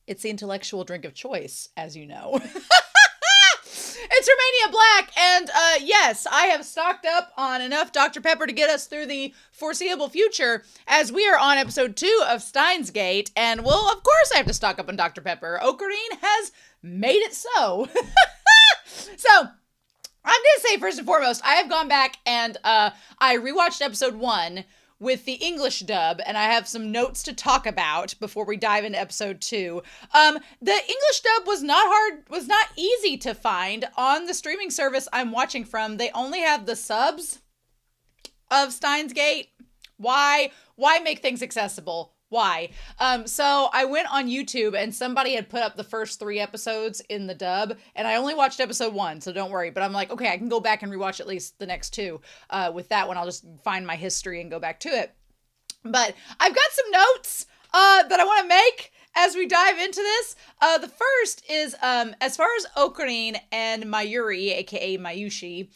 It's the intellectual drink of choice, as you know. It's Romania Black, and yes, I have stocked up on enough Dr. Pepper to get us through the foreseeable future, as we are on episode 2 of Steins Gate, and well, of course I have to stock up on Dr. Pepper. Okarin has made it so. So, I'm going to say, first and foremost, I have gone back and I rewatched episode 1 with the English dub, and I have some notes to talk about before we dive into episode 2. The English dub was not easy to find on the streaming service I'm watching from. They only have the subs of Steins Gate. Why make things accessible? Why? So I went on YouTube and somebody had put up the first 3 episodes in the dub, and I only watched episode 1, so don't worry. But I'm like, okay, I can go back and rewatch at least the next 2. With that one, I'll just find my history and go back to it. But I've got some notes that I want to make as we dive into this. The first is, as far as Okarin and Mayuri, aka Mayushi,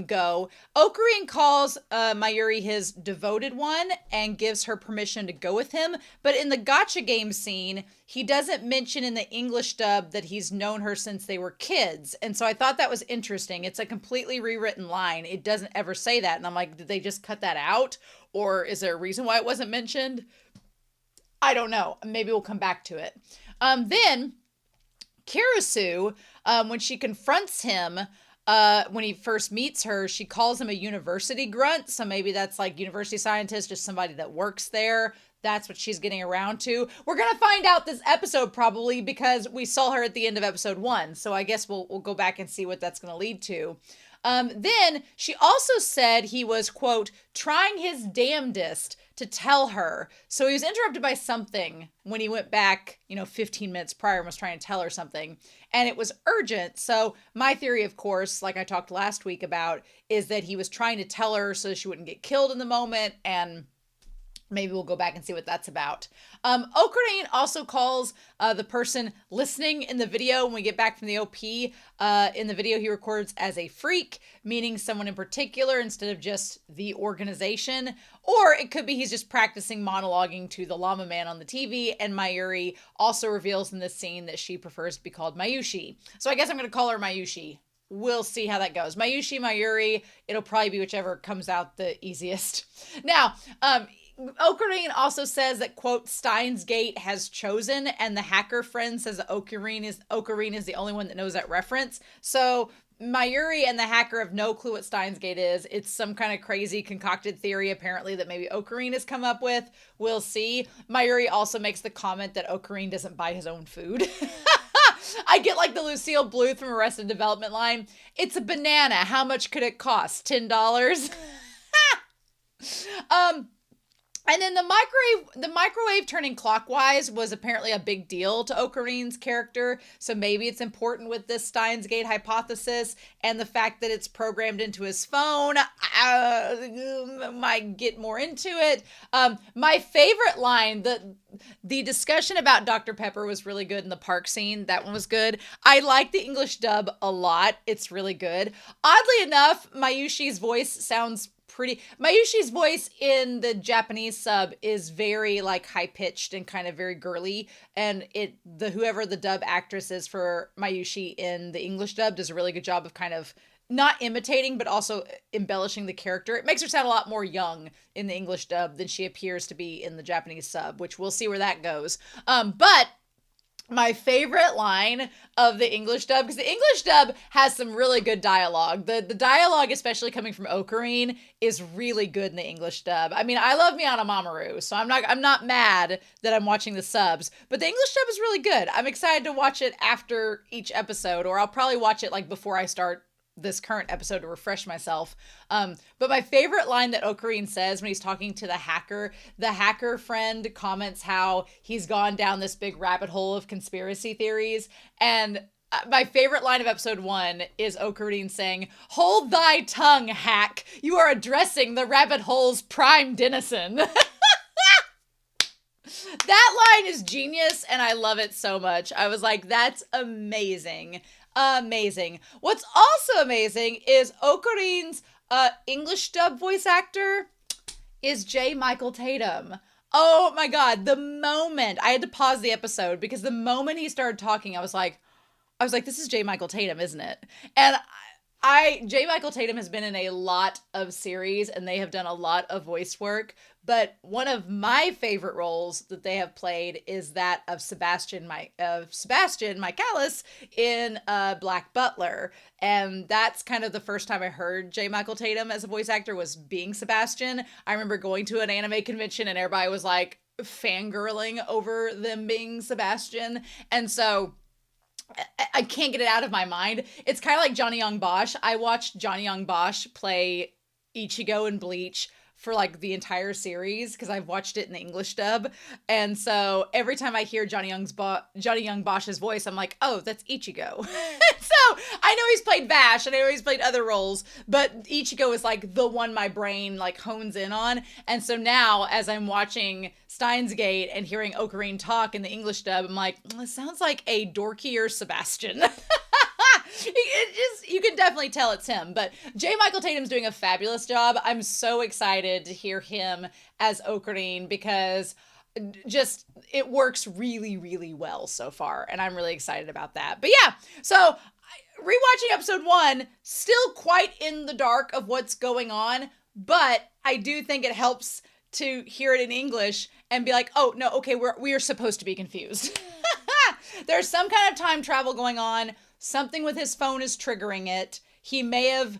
go. Okarin calls Mayuri his devoted one and gives her permission to go with him. But in the gotcha game scene, he doesn't mention in the English dub that he's known her since they were kids. And so I thought that was interesting. It's a completely rewritten line. It doesn't ever say that. And I'm like, did they just cut that out? Or is there a reason why it wasn't mentioned? I don't know. Maybe we'll come back to it. Then Kurisu, when she confronts him, when he first meets her, she calls him a university grunt. So maybe that's like university scientist, just somebody that works there. That's what she's getting around to. We're going to find out this episode probably because we saw her at the end of episode 1. So I guess we'll go back and see what that's going to lead to. Then she also said he was, quote, trying his damnedest to tell her. So he was interrupted by something when he went back, 15 minutes prior and was trying to tell her something. And it was urgent. So my theory, of course, like I talked last week about, is that he was trying to tell her so she wouldn't get killed in the moment. And maybe we'll go back and see what that's about. Okarin also calls the person listening in the video when we get back from the OP. In the video, he records as a freak, meaning someone in particular instead of just the organization. Or it could be he's just practicing monologuing to the llama man on the TV. And Mayuri also reveals in this scene that she prefers to be called Mayushi. So I guess I'm going to call her Mayushi. We'll see how that goes. Mayushi, Mayuri, it'll probably be whichever comes out the easiest. Now, Okarin also says that, quote, Steins Gate has chosen, and the hacker friend says that Okarin is the only one that knows that reference. So Mayuri and the hacker have no clue what Steins Gate is. It's some kind of crazy concocted theory, apparently, that maybe Okarin has come up with. We'll see. Mayuri also makes the comment that Okarin doesn't buy his own food. I get like the Lucille Bluth from Arrested Development line. It's a banana. How much could it cost? $10? And then the microwave turning clockwise was apparently a big deal to Okarin's character. So maybe it's important with this Steins Gate hypothesis, and the fact that it's programmed into his phone. Might get more into it. My favorite line, the discussion about Dr. Pepper was really good in the park scene. That one was good. I like the English dub a lot. It's really good. Oddly enough, Mayushi's voice sounds Mayushi's voice in the Japanese sub is very like high pitched and kind of very girly, and whoever the dub actress is for Mayushi in the English dub does a really good job of kind of not imitating but also embellishing the character. It makes her sound a lot more young in the English dub than she appears to be in the Japanese sub, which we'll see where that goes. But my favorite line of the English dub, because the English dub has some really good dialogue. The dialogue, especially coming from Okarin, is really good in the English dub. I mean, I love Miyana Mamoru, so I'm not mad that I'm watching the subs, but the English dub is really good. I'm excited to watch it after each episode, or I'll probably watch it like before I start this current episode to refresh myself. But my favorite line that Okarin says when he's talking to the hacker friend comments how he's gone down this big rabbit hole of conspiracy theories. And my favorite line of episode 1 is Okarin saying, "Hold thy tongue, hack. You are addressing the rabbit hole's prime denizen." That line is genius, and I love it so much. I was like, that's amazing. Amazing. What's also amazing is Okarin's English dub voice actor is J. Michael Tatum. Oh my God. The moment I had to pause the episode because the moment he started talking, I was like, this is J. Michael Tatum, isn't it? And J. Michael Tatum has been in a lot of series and they have done a lot of voice work. But one of my favorite roles that they have played is that of Sebastian Michaelis in Black Butler. And that's kind of the first time I heard J. Michael Tatum as a voice actor was being Sebastian. I remember going to an anime convention and everybody was like fangirling over them being Sebastian. And so I can't get it out of my mind. It's kind of like Johnny Young Bosch. I watched Johnny Young Bosch play Ichigo in Bleach for like the entire series because I've watched it in the English dub. And so every time I hear Johnny Young Bosch's voice, I'm like, oh, that's Ichigo. So I know he's played Vash and I know he's played other roles, but Ichigo is like the one my brain like hones in on. And so now as I'm watching Steins Gate and hearing Okarin talk in the English dub, I'm like, it sounds like a dorkier Sebastian. You can definitely tell it's him, but J. Michael Tatum's doing a fabulous job. I'm so excited to hear him as Okarin because just it works really, really well so far, and I'm really excited about that. But yeah, so rewatching episode 1, still quite in the dark of what's going on, but I do think it helps to hear it in English and be like, oh no, okay, we are supposed to be confused. There's some kind of time travel going on. Something with his phone is triggering it. He may have,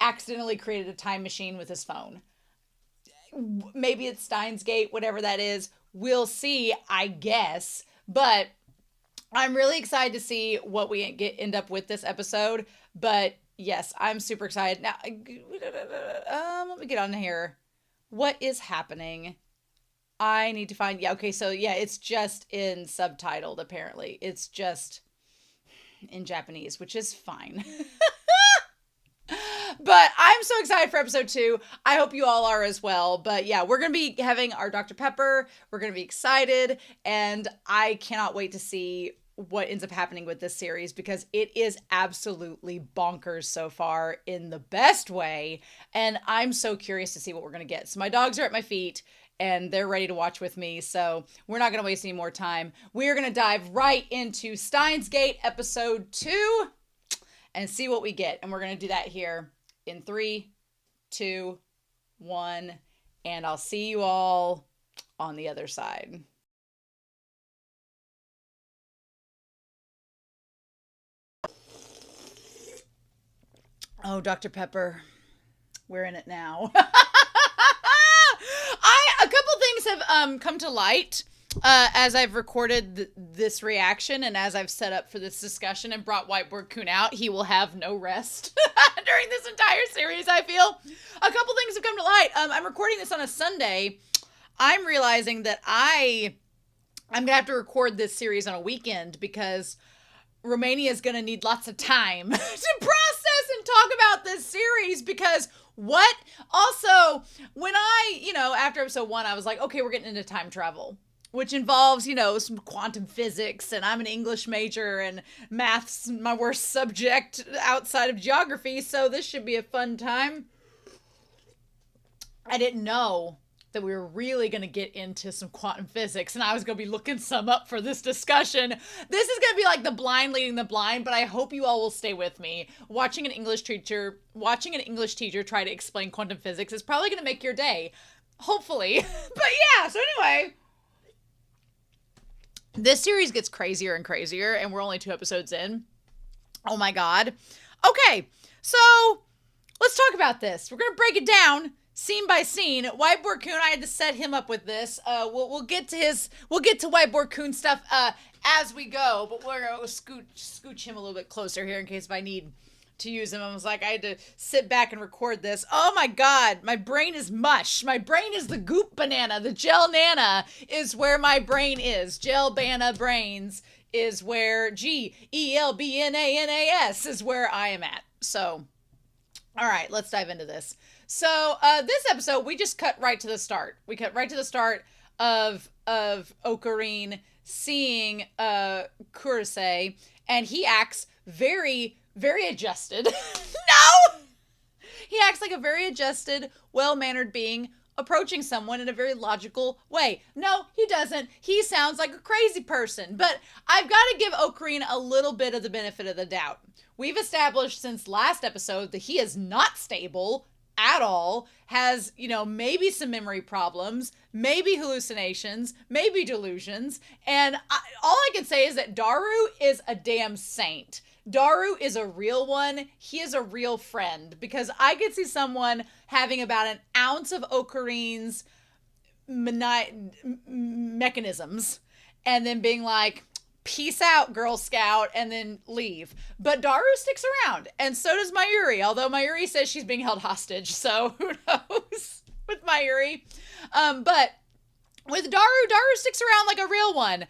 accidentally created a time machine with his phone. Maybe it's Steins Gate, whatever that is. We'll see, I guess. But I'm really excited to see what we end up with this episode. But yes, I'm super excited. Now, let me get on here. What is happening? I need to find, it's just in subtitled, apparently. It's just in Japanese, which is fine. But I'm so excited for episode 2. I hope you all are as well. But yeah, we're going to be having our Dr. Pepper. We're going to be excited. And I cannot wait to see what ends up happening with this series because it is absolutely bonkers so far in the best way. And I'm so curious to see what we're going to get. So my dogs are at my feet and they're ready to watch with me. So we're not going to waste any more time. We're going to dive right into Steins Gate episode 2 and see what we get. And we're going to do that here in 3, 2, 1. And I'll see you all on the other side. Oh, Dr. Pepper, we're in it now. A couple things have come to light as I've recorded this reaction and as I've set up for this discussion and brought Whiteboard-kun out. He will have no rest during this entire series, I feel. A couple things have come to light. I'm recording this on a Sunday. I'm realizing that I'm going to have to record this series on a weekend because Romania is going to need lots of time to process and talk about this series because what? Also, when after episode 1, I was like, okay, we're getting into time travel, which involves, some quantum physics, and I'm an English major, and math's my worst subject outside of geography, so this should be a fun time. I didn't know that we were really going to get into some quantum physics, and I was going to be looking some up for this discussion. This is going to be like the blind leading the blind, but I hope you all will stay with me. Watching an English teacher try to explain quantum physics is probably going to make your day. Hopefully. But yeah, so anyway, this series gets crazier and crazier, and we're only 2 episodes in. Oh my God. Okay, so let's talk about this. We're going to break it down scene by scene. Whiteboard-kun, I had to set him up with this. We'll get to Whiteboard-kun stuff as we go, but we're gonna scooch him a little bit closer here in case if I need to use him. I was like, I had to sit back and record this. Oh my God, my brain is mush. My brain is the goop banana. The gel nana is where my brain is. Gel bana brains is where GELBNANAS is where I am at. So, all right, let's dive into this. So this episode, we just cut right to the start. We cut right to the start of Okarin seeing Kurisu, and he acts very, very adjusted. No! He acts like a very adjusted, well-mannered being. approaching someone in a very logical way. No, he doesn't. He sounds like a crazy person. But I've got to give Okarin a little bit of the benefit of the doubt. We've established since last episode that he is not stable at all, has, maybe some memory problems, maybe hallucinations, maybe delusions. And all I can say is that Daru is a damn saint. Daru is a real one. He is a real friend, because I could see someone having about an ounce of Okarin's mechanisms and then being like, peace out, Girl Scout, and then leave. But Daru sticks around, and so does Mayuri, although Mayuri says she's being held hostage, so who knows with Mayuri. But with Daru sticks around like a real one.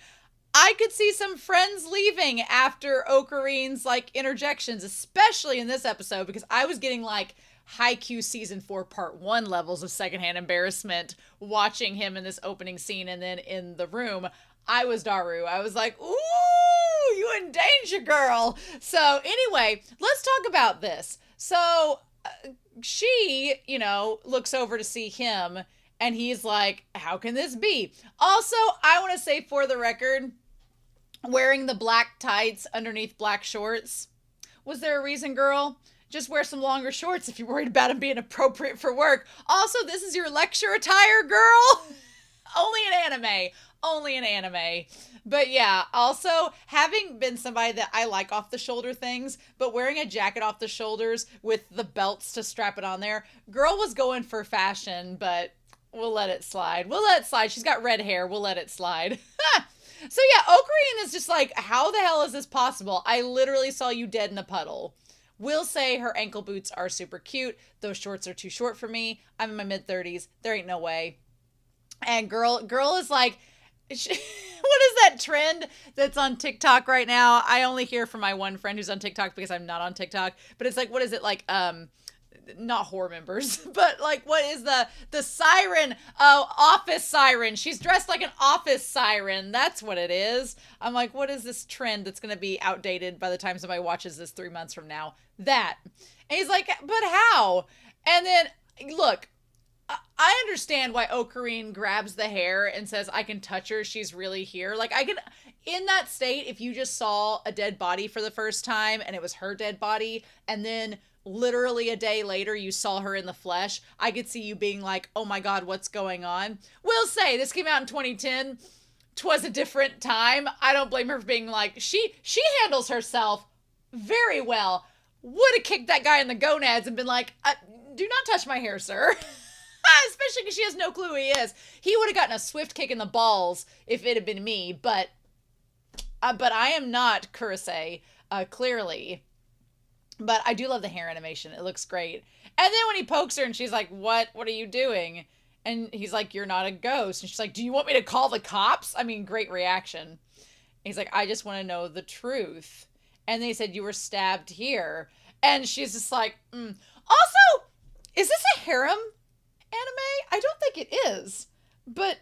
I could see some friends leaving after Okarin's interjections, especially in this episode, because I was getting Haikyuu season 4 part 1 levels of secondhand embarrassment watching him in this opening scene. And then in the room, I was Daru. I was like, ooh, you in danger, girl. So anyway, let's talk about this. So she, looks over to see him, and he's like, how can this be? Also, I want to say for the record, wearing the black tights underneath black shorts, was there a reason, girl? Just wear some longer shorts if you're worried about them being appropriate for work. Also, this is your lecture attire, girl. Only in anime. But yeah, also having been somebody that I like off the shoulder things, but wearing a jacket off the shoulders with the belts to strap it on there, girl was going for fashion, but we'll let it slide. She's got red hair. We'll let it slide. So yeah, Okarin is just like, how the hell is this possible? I literally saw you dead in a puddle. Will say her ankle boots are super cute. Those shorts are too short for me. I'm in my mid-30s. There ain't no way. And girl is like, what is that trend that's on TikTok right now? I only hear from my one friend who's on TikTok because I'm not on TikTok. But it's like, what is it like? Not horror members, but what is the siren? Oh, office siren. She's dressed like an office siren. That's what it is. I'm like, what is this trend that's going to be outdated by the time somebody watches this 3 months from now? That. And he's like, but how? And then, look, I understand why Okarin grabs the hair and says, I can touch her. She's really here. In that state, if you just saw a dead body for the first time and it was her dead body, and then literally a day later you saw her in the flesh, I could see you being like, oh my God, what's going on? Will say this came out in 2010. 'Twas a different time. I don't blame her for being like, she handles herself very well. Would have kicked that guy in the gonads and been like, do not touch my hair, sir. Especially because she has no clue who he is. He would have gotten a swift kick in the balls if it had been me, but I am not Kurisu, clearly. But I do love the hair animation. It looks great. And then when he pokes her and she's like, what are you doing? And he's like, you're not a ghost. And she's like, do you want me to call the cops? I mean, great reaction. And he's like, I just want to know the truth. And they said, you were stabbed here. And she's just like, Also, is this a harem anime? I don't think it is. But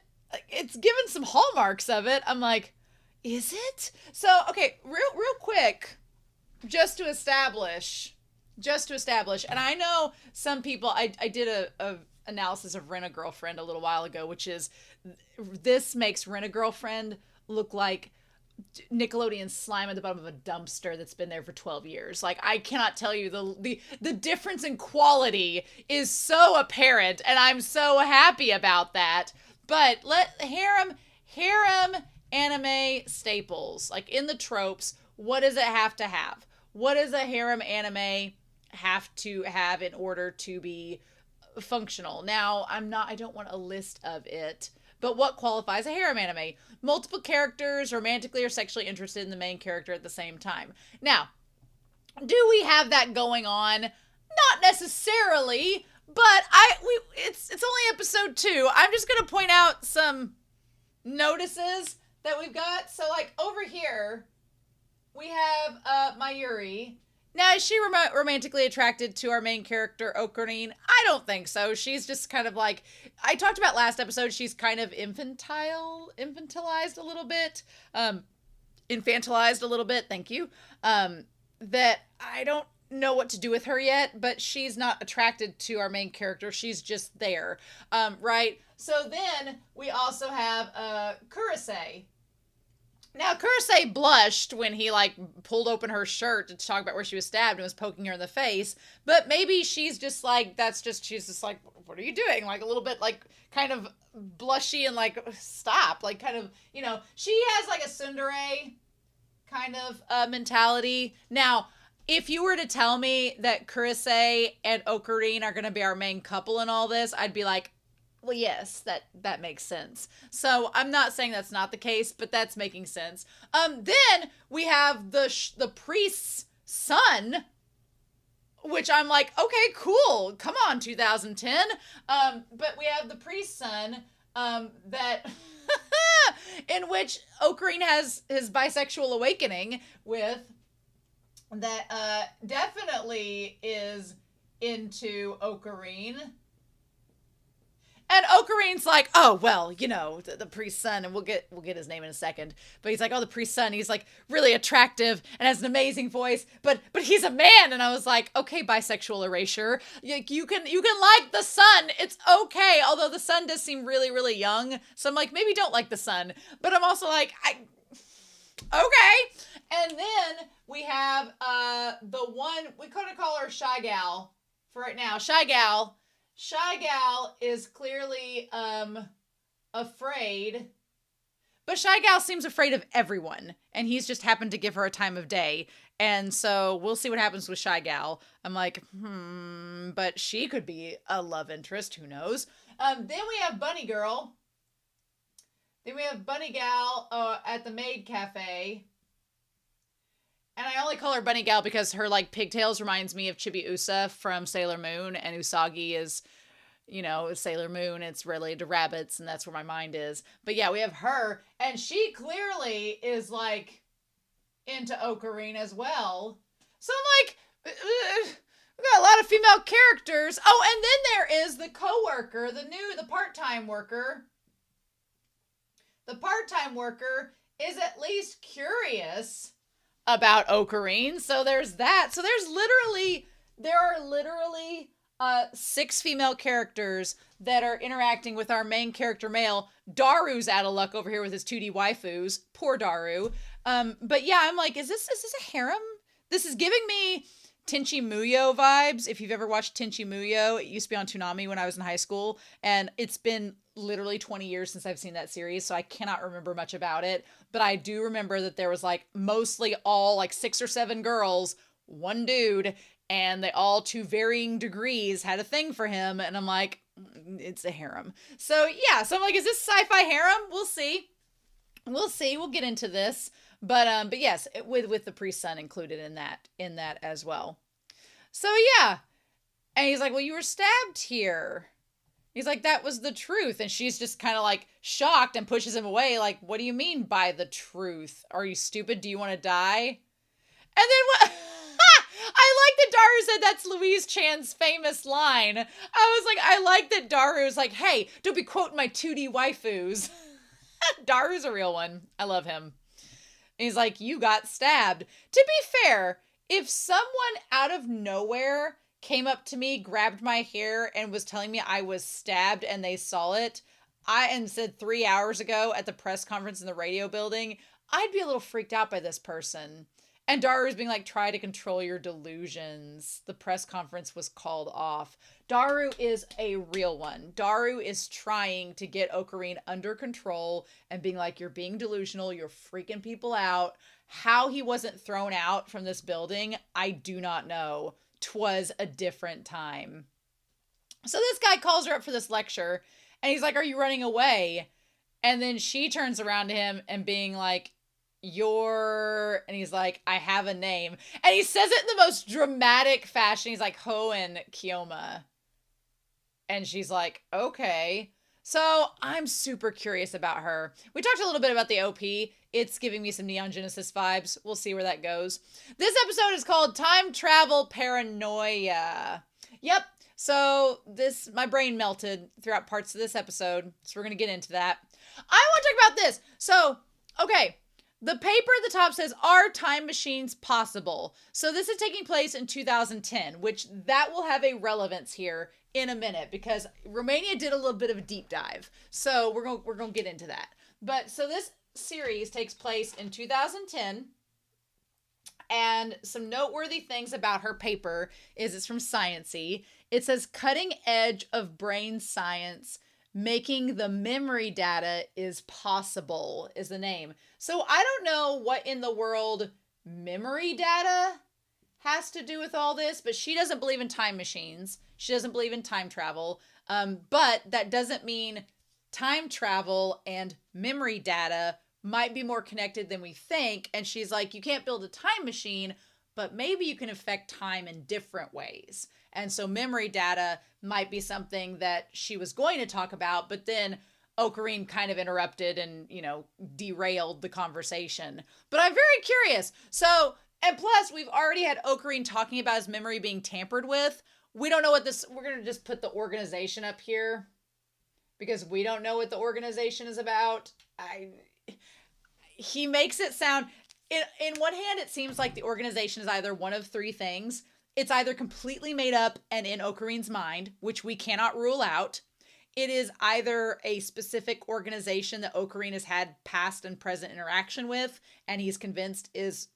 it's given some hallmarks of it. I'm like, is it? So, okay, real quick, just to establish, and I know some people, I did a analysis of Rent-A-Girlfriend a little while ago, which is, this makes Rent-A-Girlfriend look like Nickelodeon slime at the bottom of a dumpster that's been there for 12 years. I cannot tell you, the difference in quality is so apparent, and I'm so happy about that. But harem anime staples, in the tropes, what does it have to have? What does a harem anime have to have in order to be functional? Now, I don't want a list of it, but what qualifies a harem anime? Multiple characters romantically or sexually interested in the main character at the same time. Now, do we have that going on? Not necessarily, but it's only episode 2. I'm just going to point out some notices that we've got. So, over here, we have Mayuri. Now, is she romantically attracted to our main character, Okarin? I don't think so. She's just kind of I talked about last episode, she's kind of infantilized a little bit. Infantilized a little bit, thank you. That I don't know what to do with her yet, but she's not attracted to our main character. She's just there. Right? So then we also have Kurisu. Now, Kurisei blushed when he, like, pulled open her shirt to talk about where she was stabbed and was poking her in the face. But maybe she's just, like, she's just like, what are you doing? Like, a little bit, like, kind of blushy and, like, stop. Like, kind of, she has, like, a tsundere kind of mentality. Now, if you were to tell me that Kurisei and Okarin are going to be our main couple in all this, I'd be like, well, yes, that makes sense. So I'm not saying that's not the case, but that's making sense. Then we have the priest's son, which I'm like, okay, cool. Come on, 2010. But we have the priest's son, that in which Okarin has his bisexual awakening with, that definitely is into Okarin. And Okarin's like, oh, well, the priest's son, and we'll get his name in a second. But he's like, oh, the priest's son, he's like really attractive and has an amazing voice, but he's a man. And I was like, okay, bisexual erasure. You can like the son. It's okay. Although the son does seem really, really young. So I'm like, maybe don't like the son. But I'm also like, okay. And then we have the one, we kind of call her Shy Gal for right now. Shy Gal is clearly afraid, but Shy Gal seems afraid of everyone, and he's just happened to give her a time of day. And so we'll see what happens with Shy Gal. I'm like, but she could be a love interest. Who knows? Then we have Bunny Girl. Then we have Bunny Gal at the Maid Cafe. And I only call her Bunny Gal because her, like, pigtails reminds me of Chibiusa from Sailor Moon, and Usagi is, Sailor Moon. It's related to rabbits, and that's where my mind is. But yeah, we have her, and she clearly is, like, into Okarin as well. So I'm like, we got a lot of female characters. Oh, and then there is the coworker, the part-time worker. The part-time worker is at least curious about Okarin. So there's that. So there are literally 6 female characters that are interacting with our main character male. Daru's out of luck over here with his 2D waifus. Poor Daru. But yeah, I'm like, is this a harem? This is giving me Tenchi Muyo vibes. If you've ever watched Tenchi Muyo, it used to be on Toonami when I was in high school, and it's been literally 20 years since I've seen that series, so I cannot remember much about it. But I do remember that there was, like, mostly all, like, 6 or 7 girls, one dude, and they all, to varying degrees, had a thing for him. And I'm like, it's a harem. So yeah, so I'm like, is this sci-fi harem? We'll see. We'll get into this. But yes, with the priest son included in that as well. So yeah. And he's like, well, you were stabbed here. He's like, that was the truth. And she's just kind of, like, shocked and pushes him away. Like, what do you mean by the truth? Are you stupid? Do you want to die? And then what? I like that Daru said that's Louise Chan's famous line. I was like, I like that Daru's like, hey, don't be quoting my 2D waifus. Daru's a real one. I love him. And he's like, you got stabbed. To be fair, if someone out of nowhere came up to me, grabbed my hair, and was telling me I was stabbed and they saw it, and said 3 hours ago at the press conference in the radio building, I'd be a little freaked out by this person. And Daru's being like, try to control your delusions. The press conference was called off. Daru is a real one. Daru is trying to get Okarin under control and being like, you're being delusional. You're freaking people out. How he wasn't thrown out from this building, I do not know. 'Twas a different time. So this guy calls her up for this lecture, and he's like, are you running away? And then she turns around to him and being like, and he's like, I have a name. And he says it in the most dramatic fashion. He's like, Hoen Kioma. And she's like, okay. So I'm super curious about her. We talked a little bit about the OP. It's giving me some Neon Genesis vibes. We'll see where that goes. This episode is called Time Travel Paranoia. Yep. So my brain melted throughout parts of this episode. So we're going to get into that. I want to talk about this. So, okay. The paper at the top says, "Are time machines possible?" So this is taking place in 2010, which that will have a relevance here in a minute because Romania did a little bit of a deep dive. So we're going to get into that. But so this series takes place in 2010. And some noteworthy things about her paper is it's from Sciency. It says cutting edge of brain science, making the memory data is possible is the name. So I don't know what in the world memory data has to do with all this, but she doesn't believe in time machines. She doesn't believe in time travel. But that doesn't mean time travel and memory data might be more connected than we think. And she's like, you can't build a time machine, but maybe you can affect time in different ways. And so memory data might be something that she was going to talk about, but then Okarin kind of interrupted and, derailed the conversation. But I'm very curious. So, and plus we've already had Okarin talking about his memory being tampered with. We don't know what we're going to just put the organization up here because we don't know what the organization is about. He makes it sound, in one hand, it seems like the organization is either one of three things. It's either completely made up and in Okarin's mind, which we cannot rule out. It is either a specific organization that Okarin has had past and present interaction with, and he's convinced is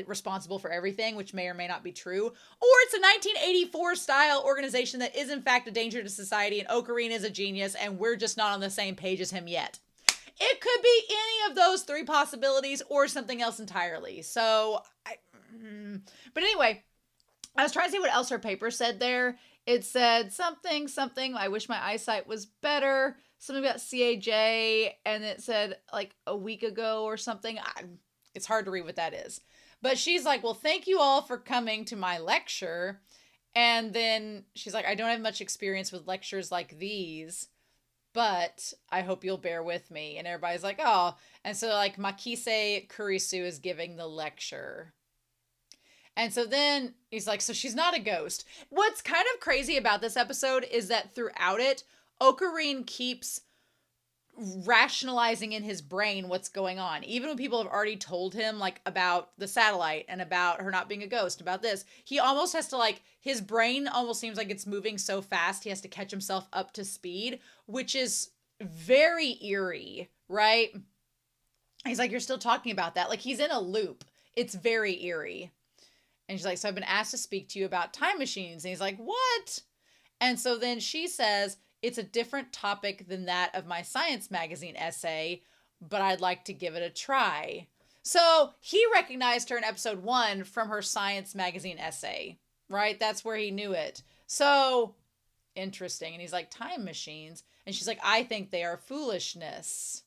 responsible for everything, which may or may not be true. Or it's a 1984 style organization that is in fact a danger to society, and Okarin is a genius, and we're just not on the same page as him yet. It could be any of those three possibilities or something else entirely. So, but anyway, I was trying to see what else her paper said there. It said something, I wish my eyesight was better, something about CAJ, and it said like a week ago or something. It's hard to read what that is. But she's like, well, thank you all for coming to my lecture. And then she's like, I don't have much experience with lectures like these, but I hope you'll bear with me. And everybody's like, oh. And so like Makise Kurisu is giving the lecture. And so then he's like, so she's not a ghost. What's kind of crazy about this episode is that throughout it, Okarin keeps rationalizing in his brain what's going on. Even when people have already told him like about the satellite and about her not being a ghost, about this, he almost has to like, his brain almost seems like it's moving so fast. He has to catch himself up to speed, which is very eerie, right? He's like, you're still talking about that. Like he's in a loop. It's very eerie. And she's like, so I've been asked to speak to you about time machines. And he's like, what? And so then she says, it's a different topic than that of my science magazine essay, but I'd like to give it a try. So he recognized her in episode 1 from her science magazine essay, right? That's where he knew it. So interesting. And he's like, time machines. And she's like, I think they are foolishness.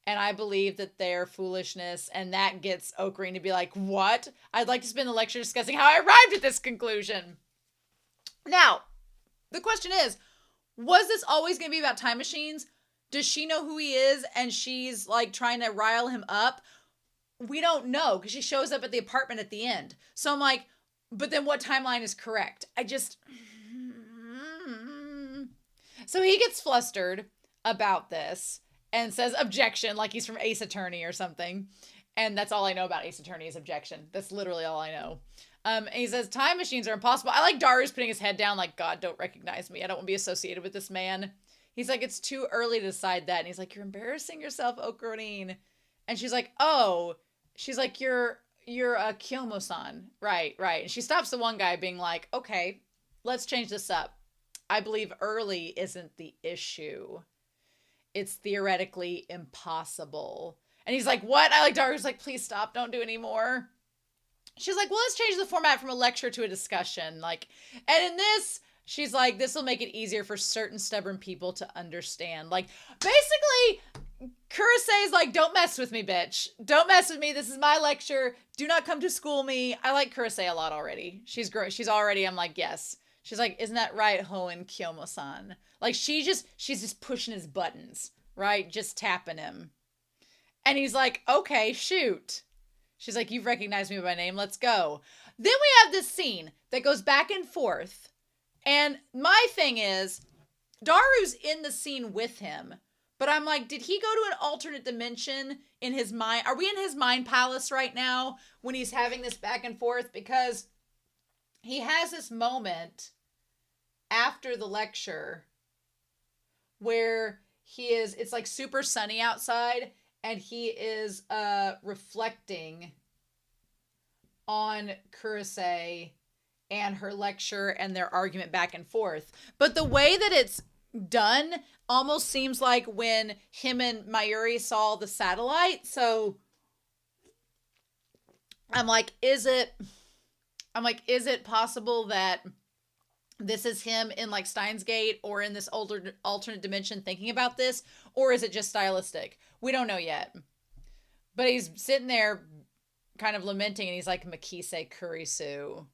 And I believe that they're foolishness. And that gets Okarin to be like, what? I'd like to spend the lecture discussing how I arrived at this conclusion. Now, the question is, was this always going to be about time machines? Does she know who he is and she's like trying to rile him up? We don't know because she shows up at the apartment at the end. So I'm like, but then what timeline is correct? So he gets flustered about this and says objection, like he's from Ace Attorney or something. And that's all I know about Ace Attorney is objection. That's literally all I know. And he says, time machines are impossible. I like Daru's putting his head down like, God, don't recognize me. I don't want to be associated with this man. He's like, it's too early to decide that. And he's like, you're embarrassing yourself, Okarin. And she's like, oh. She's like, you're a Kyomo-san. Right. And she stops the one guy being like, okay, let's change this up. I believe early isn't the issue. It's theoretically impossible. And he's like, what? I like Daru's like, please stop. Don't do any more. She's like, well, let's change the format from a lecture to a discussion. Like, and in this, she's like, this will make it easier for certain stubborn people to understand. Like, basically, Kurisu like, don't mess with me, bitch. Don't mess with me. This is my lecture. Do not come to school me. I like Kurisu a lot already. She's great. She's already, I'm like, yes. She's like, isn't that right, Hoen Kyomo-san? Like, she's just pushing his buttons, right? Just tapping him. And he's like, okay, shoot. She's like, you've recognized me by name. Let's go. Then we have this scene that goes back and forth. And my thing is, Daru's in the scene with him, But I'm like, did he go to an alternate dimension in his mind? Are we in his mind palace right now when he's having this back and forth? Because he has this moment after the lecture where it's like super sunny outside, and he is reflecting on Kurisu and her lecture and their argument back and forth. But the way that it's done almost seems like when him and Mayuri saw the satellite. So I'm like, is it possible that this is him in like Steins Gate or in this alternate dimension thinking about this? Or is it just stylistic? We don't know yet. But he's sitting there kind of lamenting, and he's like, Makise Kurisu.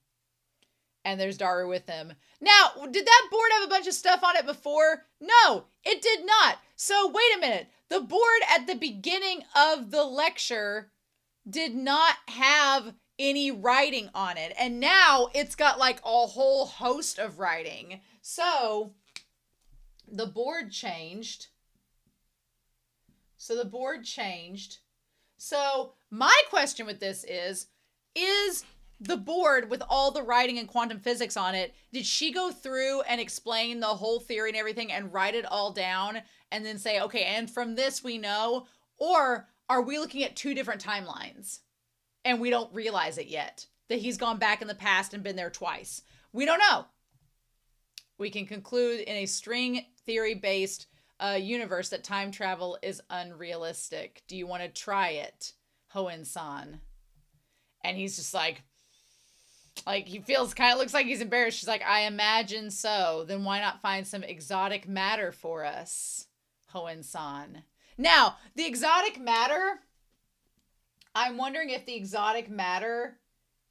And there's Daru with him. Now, did that board have a bunch of stuff on it before? No, it did not. So wait a minute. The board at the beginning of the lecture did not have any writing on it. And now it's got like a whole host of writing. So the board changed. So my question with this is the board with all the writing and quantum physics on it, did she go through and explain the whole theory and everything and write it all down and then say, okay, and from this we know? Or are we looking at two different timelines and we don't realize it yet, that he's gone back in the past and been there twice? We don't know. We can conclude in a string theory based universe that time travel is unrealistic. Do you want to try it, Hoen-san? And he's just like he feels looks like he's embarrassed. She's like, I imagine so. Then why not find some exotic matter for us, Hoen-san? Now, the exotic matter, I'm wondering if the exotic matter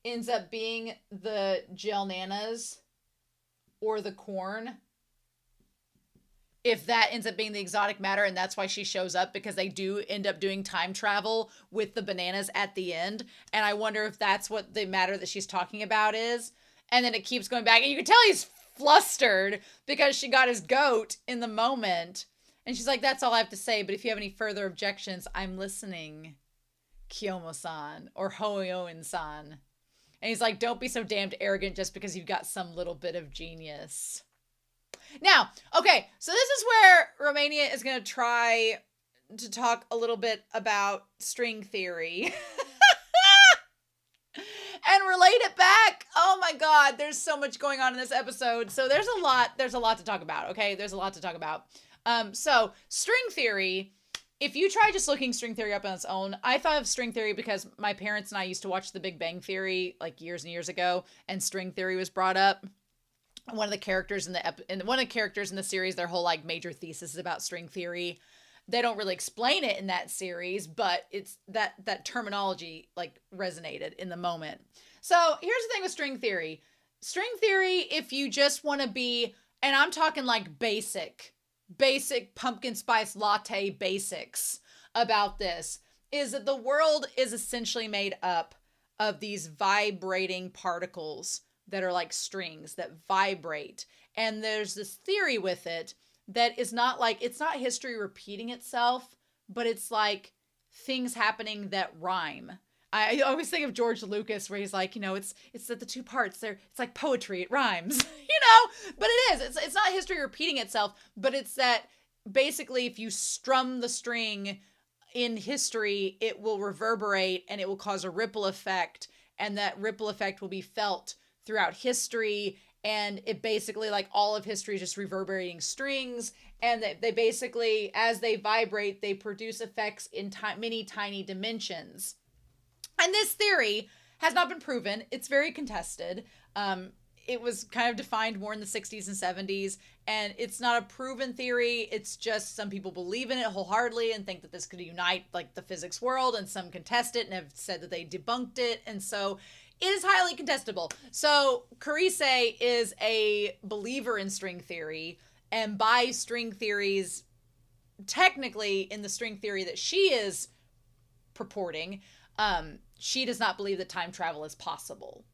ends up being the gel nanas or the corn. If that ends up being the exotic matter, and that's why she shows up, because they do end up doing time travel with the bananas at the end. And I wonder if that's what the matter that she's talking about is. And then it keeps going back. And you can tell he's flustered because she got his goat in the moment. And she's like, that's all I have to say. But if you have any further objections, I'm listening, Kiyomo-san or Hoen-san. And he's like, don't be so damned arrogant just because you've got some little bit of genius. Now, okay, so this is where Romania is going to try to talk a little bit about string theory and relate it back. Oh my God, there's so much going on in this episode. So there's a lot to talk about, okay? There's a lot to talk about. So string theory, if you try just looking string theory up on its own, I thought of string theory because my parents and I used to watch The Big Bang Theory like years and years ago, and string theory was brought up. One of the characters in the series, their whole like major thesis is about string theory. They don't really explain it in that series, but it's that terminology like resonated in the moment. So here's the thing with string theory. String theory, if you just want to be, and I'm talking like basic pumpkin spice latte basics about this, is that the world is essentially made up of these vibrating particles that are like strings that vibrate. And there's this theory with it that is not like, it's not history repeating itself, but it's like things happening that rhyme. I always think of George Lucas where he's like, it's that the two parts it's like poetry, it rhymes, but it is, it's not history repeating itself, but it's that basically if you strum the string in history, it will reverberate and it will cause a ripple effect, and that ripple effect will be felt throughout history, and it basically like all of history is just reverberating strings, and they basically, as they vibrate, they produce effects in many tiny dimensions. And this theory has not been proven. It's very contested. It was kind of defined more in the 60s and 70s, and it's not a proven theory. It's just some people believe in it wholeheartedly and think that this could unite like the physics world, and some contest it and have said that they debunked it, and so it is highly contestable. So Kurisu is a believer in string theory, and by string theories, technically in the string theory that she is purporting, she does not believe that time travel is possible.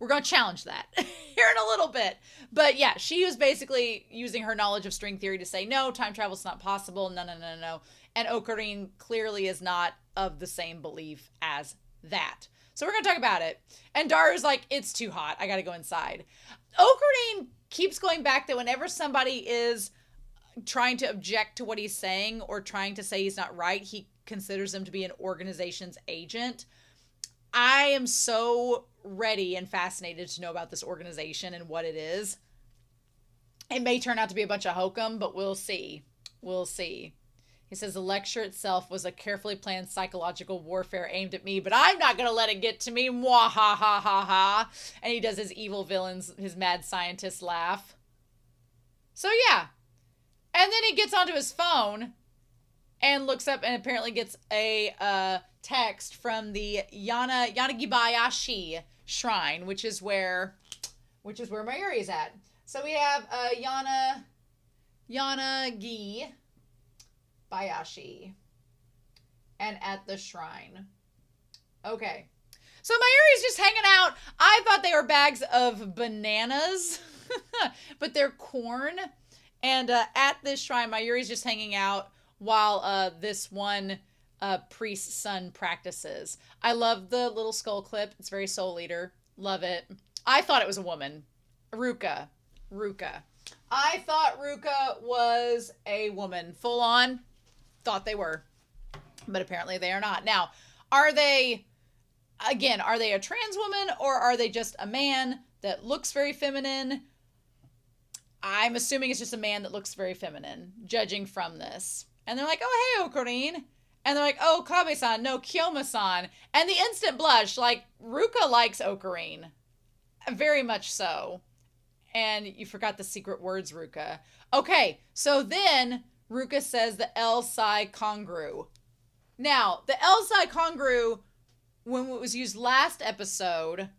We're going to challenge that here in a little bit. But yeah, she was basically using her knowledge of string theory to say, no, time travel is not possible. No, no, no, no. And Okarin clearly is not of the same belief as that. So we're going to talk about it. And Daru's like, it's too hot. I got to go inside. Okarin keeps going back that whenever somebody is trying to object to what he's saying or trying to say he's not right, he considers them to be an organization's agent. I am so ready and fascinated to know about this organization and what it is. It may turn out to be a bunch of hokum, but we'll see. We'll see. He says the lecture itself was a carefully planned psychological warfare aimed at me, but I'm not going to let it get to me. Mwah, ha, ha, ha, ha. And he does his evil villains, his mad scientist laugh. So yeah. And then he gets onto his phone and looks up and apparently gets a text from the Yanagibayashi shrine, which is where Mayuri is at. So we have Yanagi Bayashi and at the shrine. Okay. So Mayuri's just hanging out. I thought they were bags of bananas, but they're corn. And at this shrine, Mayuri's just hanging out while this one priest's son practices. I love the little skull clip. It's very Soul Eater. Love it. I thought it was a woman. Ruka. I thought Ruka was a woman. Full on. Thought they were. But apparently they are not. Now, are they a trans woman or are they just a man that looks very feminine? I'm assuming it's just a man that looks very feminine, judging from this. And they're like, oh, hey, Okarin. And they're like, oh, Kabe-san, no, Kiyoma-san. And the instant blush, like, Ruka likes Okarin. Very much so. And you forgot the secret words, Ruka. Okay, so then Ruka says the El-Sai Kongru. Now, the El-Sai Kongru, when it was used last episode,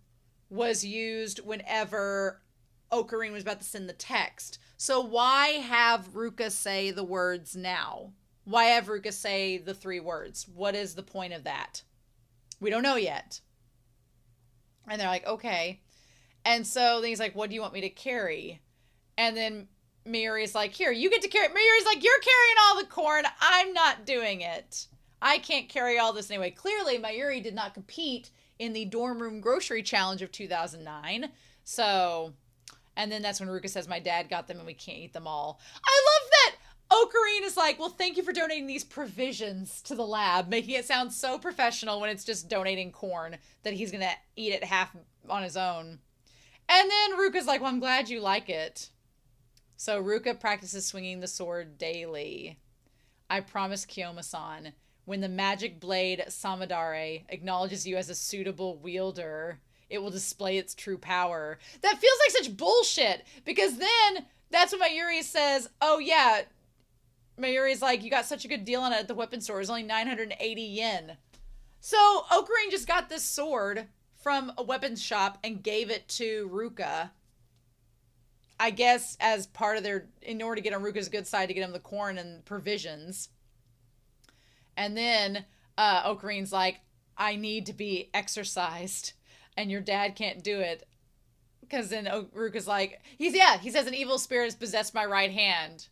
was used whenever Okarin was about to send the text. So why have Ruka say the words now? Why have Ruka say the 3 words? What is the point of that? We don't know yet. And they're like, okay. And so then he's like, what do you want me to carry? And then Mayuri's like, here, you get to carry. Mayuri's like, you're carrying all the corn. I'm not doing it. I can't carry all this anyway. Clearly, Mayuri did not compete in the dorm room grocery challenge of 2009. So, and then that's when Ruka says, my dad got them and we can't eat them all. I love that Okarin is like, well, thank you for donating these provisions to the lab, making it sound so professional when it's just donating corn that he's going to eat it half on his own. And then Ruka's like, well, I'm glad you like it. So Ruka practices swinging the sword daily. I promise Kiyoma-san, when the magic blade Samadare acknowledges you as a suitable wielder, it will display its true power. That feels like such bullshit, because then that's when Mayuri says, oh yeah, Mayuri's like, you got such a good deal on it at the weapon store. It was only 980 yen. So Okarin just got this sword from a weapons shop and gave it to Ruka. I guess as part of in order to get on Ruka's good side to get him the corn and provisions. And then Okarin's like, I need to be exercised and your dad can't do it. Because then Ruka's like, he says an evil spirit has possessed my right hand.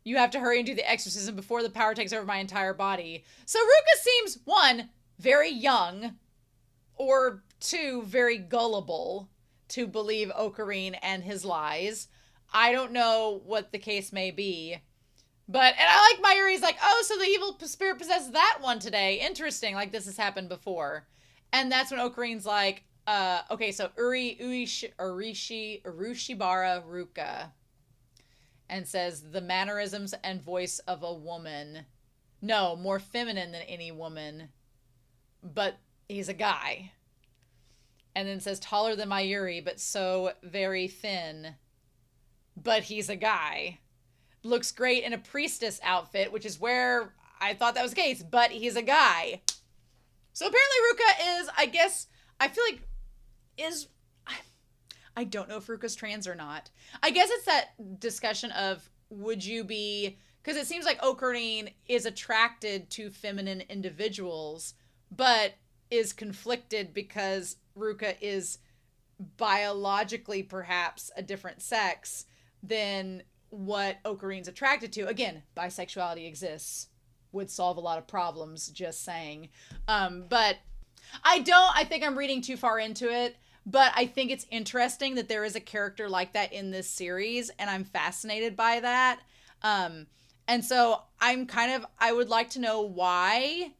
You have to hurry and do the exorcism before the power takes over my entire body. So Ruka seems, 1, very young, or 2, very gullible to believe Okarin and his lies. I don't know what the case may be. But, and I like Mayuri's like, oh, so the evil spirit possessed that one today. Interesting, like this has happened before. And that's when Okarin's like, okay, so Urushibara Ruka. And says, the mannerisms and voice of a woman. No, more feminine than any woman. But he's a guy. And then says, taller than Mayuri, but so very thin. But he's a guy. Looks great in a priestess outfit, which is where I thought that was the case. But he's a guy. So apparently Ruka is, I guess, I feel like, I don't know if Ruka's trans or not. I guess it's that discussion of, would you be, because it seems like Okarin is attracted to feminine individuals, but is conflicted because Ruka is biologically perhaps a different sex than what Okarin's attracted to. Again, bisexuality exists. Would solve a lot of problems, just saying. But I think I'm reading too far into it, but I think it's interesting that there is a character like that in this series, and I'm fascinated by that. And so I would like to know why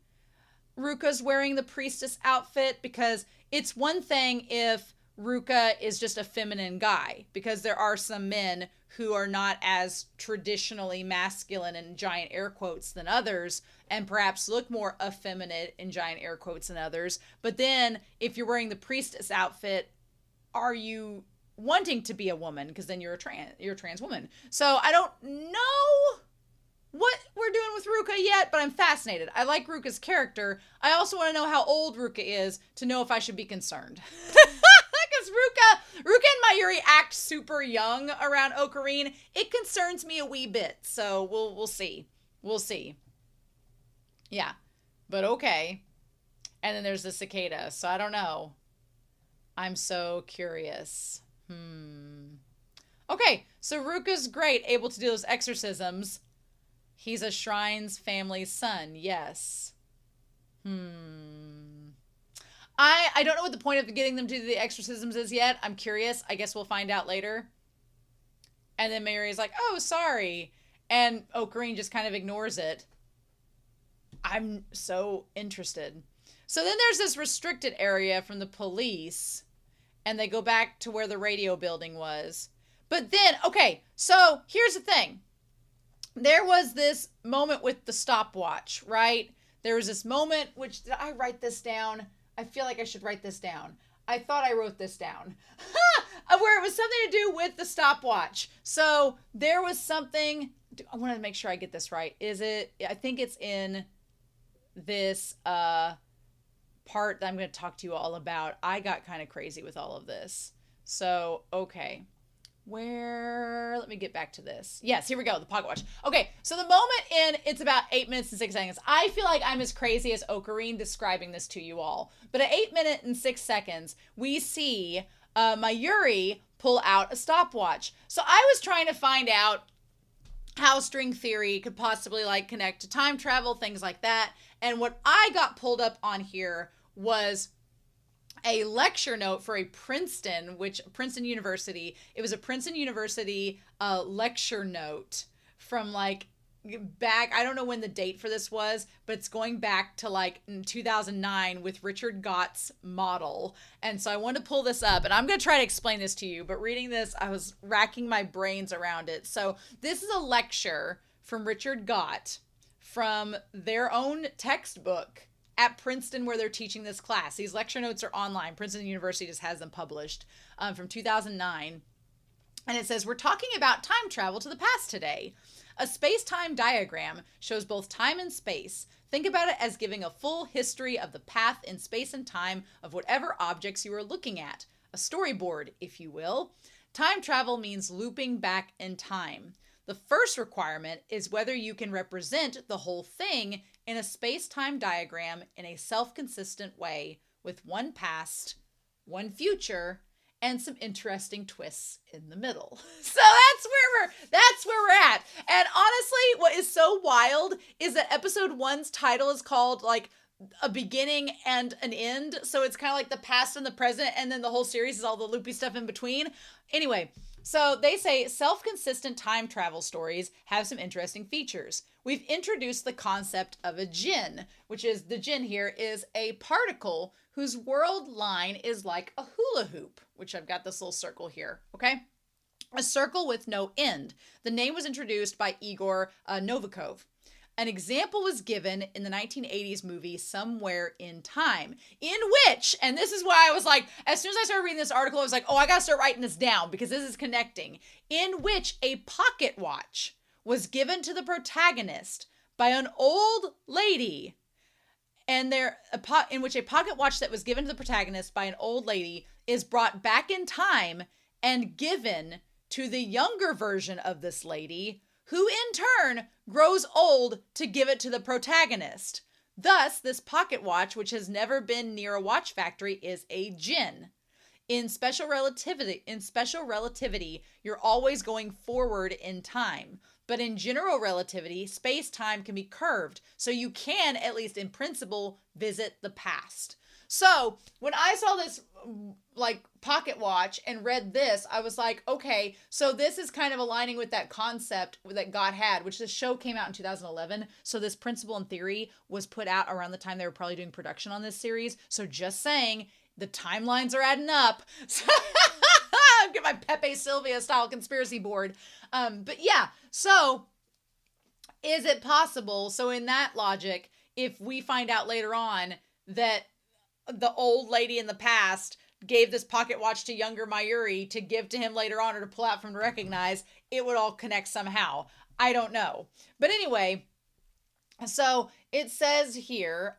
Ruka's wearing the priestess outfit, because it's one thing if Ruka is just a feminine guy, because there are some men who are not as traditionally masculine in giant air quotes than others, and perhaps look more effeminate in giant air quotes than others. But then if you're wearing the priestess outfit, are you wanting to be a woman? Because then you're a trans woman. So I don't know what we're doing with Ruka yet, but I'm fascinated. I like Ruka's character. I also want to know how old Ruka is to know if I should be concerned. Because Ruka and Mayuri act super young around Okarin. It concerns me a wee bit. So we'll see. We'll see. Yeah. But okay. And then there's the cicada. So I don't know. I'm so curious. Okay. So Ruka's great, able to do those exorcisms. He's a Shrine's family's son. Yes. I don't know what the point of getting them to do the exorcisms is yet. I'm curious. I guess we'll find out later. And then Mary's like, oh, sorry. And Okarin just kind of ignores it. I'm so interested. So then there's this restricted area from the police. And they go back to where the radio building was. But then, okay, so here's the thing. There was this moment with the stopwatch, right? There was this moment, which, did I write this down? I feel like I should write this down. I thought I wrote this down. Where it was something to do with the stopwatch. So there was something, I want to make sure I get this right. I think it's in this part that I'm going to talk to you all about. I got kind of crazy with all of this. So, okay. Let me get back to this. Yes, here we go, the pocket watch. Okay, so the moment it's about 8 minutes and 6 seconds. I feel like I'm as crazy as Okarin describing this to you all. But at 8 minutes and 6 seconds, we see Mayuri pull out a stopwatch. So I was trying to find out how string theory could possibly connect to time travel, things like that. And what I got pulled up on here was a lecture note for Princeton University. It was a Princeton University lecture note from back, I don't know when the date for this was, but it's going back to in 2009 with Richard Gott's model. And so I wanted to pull this up, and I'm going to try to explain this to you, but reading this, I was racking my brains around it. So this is a lecture from Richard Gott from their own textbook at Princeton, where they're teaching this class. These lecture notes are online. Princeton University just has them published from 2009. And it says, we're talking about time travel to the past today. A space-time diagram shows both time and space. Think about it as giving a full history of the path in space and time of whatever objects you are looking at. A storyboard, if you will. Time travel means looping back in time. The first requirement is whether you can represent the whole thing in a space-time diagram in a self-consistent way with one past, one future, and some interesting twists in the middle. So that's where we're at. And honestly, what is so wild is that episode 1's title is called a beginning and an end. So it's kind of like the past and the present, and then the whole series is all the loopy stuff in between. Anyway, so they say self-consistent time travel stories have some interesting features. We've introduced the concept of a djinn, which is, the djinn here is a particle whose world line is like a hula hoop, which I've got this little circle here, okay? A circle with no end. The name was introduced by Igor Novikov. An example was given in the 1980s movie Somewhere in Time, in which, and this is why I was like, as soon as I started reading this article, I was like, oh, I gotta start writing this down because this is connecting, in which a pocket watch was given to the protagonist by an old lady, and in which a pocket watch that was given to the protagonist by an old lady is brought back in time and given to the younger version of this lady, who in turn grows old to give it to the protagonist. Thus, this pocket watch, which has never been near a watch factory, is a djinn. In special relativity, you're always going forward in time. But in general relativity, space-time can be curved. So you can, at least in principle, visit the past. So when I saw this like pocket watch and read this, I was like, okay, so this is kind of aligning with that concept that God had, which the show came out in 2011. So this principle and theory was put out around the time they were probably doing production on this series. So just saying, the timelines are adding up. Get my Pepe Sylvia style conspiracy board. But yeah, so is it possible? So in that logic, if we find out later on that the old lady in the past gave this pocket watch to younger Mayuri to give to him later on or to pull out from to recognize, it would all connect somehow. I don't know. But anyway, so it says here,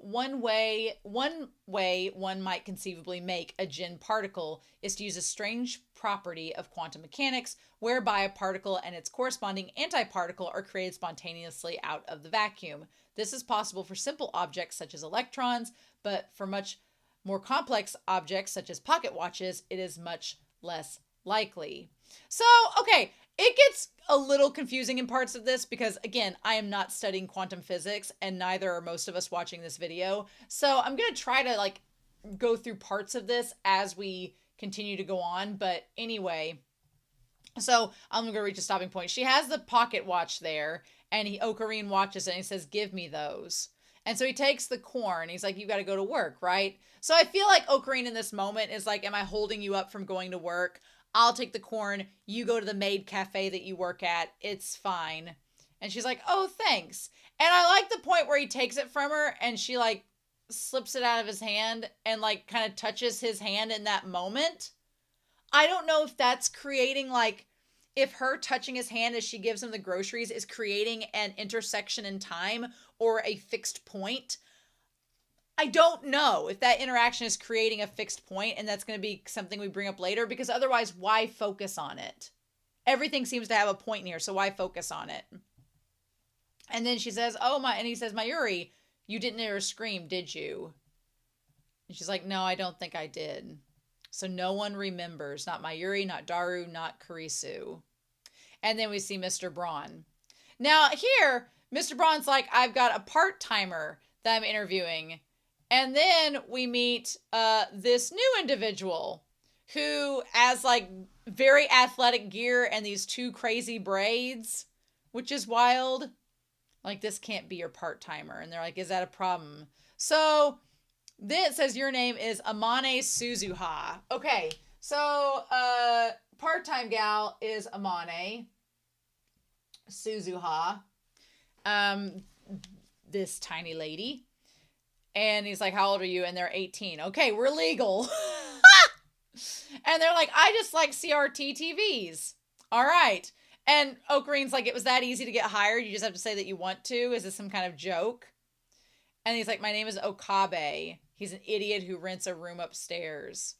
one way one might conceivably make a Jin particle is to use a strange property of quantum mechanics whereby a particle and its corresponding antiparticle are created spontaneously out of the vacuum. This is possible for simple objects such as electrons, but for much more complex objects such as pocket watches, it is much less likely. So, okay, it gets a little confusing in parts of this because, again, I am not studying quantum physics and neither are most of us watching this video. So I'm going to try to like go through parts of this as we continue to go on. But anyway, so I'm going to reach a stopping point. She has the pocket watch there and Okarin watches it and he says, give me those. And so he takes the corn. He's like, you got to go to work, right? So I feel like Okarin in this moment is like, am I holding you up from going to work? I'll take the corn. You go to the maid cafe that you work at. It's fine. And she's like, oh, thanks. And I like the point where he takes it from her and she like slips it out of his hand and like kind of touches his hand in that moment. I don't know if that's creating like, if her touching his hand as she gives him the groceries is creating an intersection in time or a fixed point. I don't know if that interaction is creating a fixed point and that's going to be something we bring up later because otherwise why focus on it? Everything seems to have a point here, so why focus on it? And then she says, oh my, and he says, Mayuri, you didn't hear her scream, did you? And she's like, no, I don't think I did. So no one remembers, not Mayuri, not Daru, not Kurisu. And then we see Mr. Braun. Now here, Mr. Braun's like, I've got a part-timer that I'm interviewing. And then we meet this new individual who has like very athletic gear and these two crazy braids, which is wild. Like, this can't be your part-timer. And they're like, is that a problem? So then it says your name is Amane Suzuha. Okay, so part-time gal is Amane Suzuha. This tiny lady. And he's like, how old are you? And they're 18. Okay, we're legal. And they're like, I just like CRT TVs. All right. And Okarin's like, it was that easy to get hired? You just have to say that you want to? Is this some kind of joke? And he's like, my name is Okabe. He's an idiot who rents a room upstairs.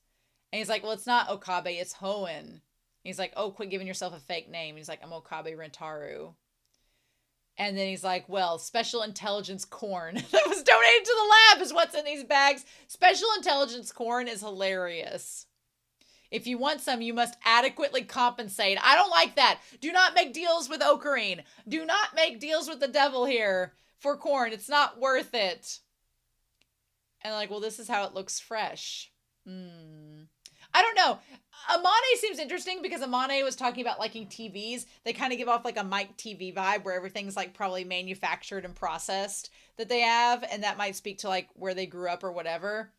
And he's like, well, it's not Okabe, it's Hoenn. He's like, oh, quit giving yourself a fake name. He's like, I'm Okabe Rentaru. And then he's like, well, special intelligence corn that was donated to the lab is what's in these bags. Special intelligence corn is hilarious. If you want some, you must adequately compensate. I don't like that. Do not make deals with Okarin. Do not make deals with the devil here for corn. It's not worth it. And like, well, this is how it looks fresh. I don't know. Amane seems interesting because Amane was talking about liking TVs. They kind of give off like a Mike TV vibe where everything's like probably manufactured and processed that they have. And that might speak to like where they grew up or whatever.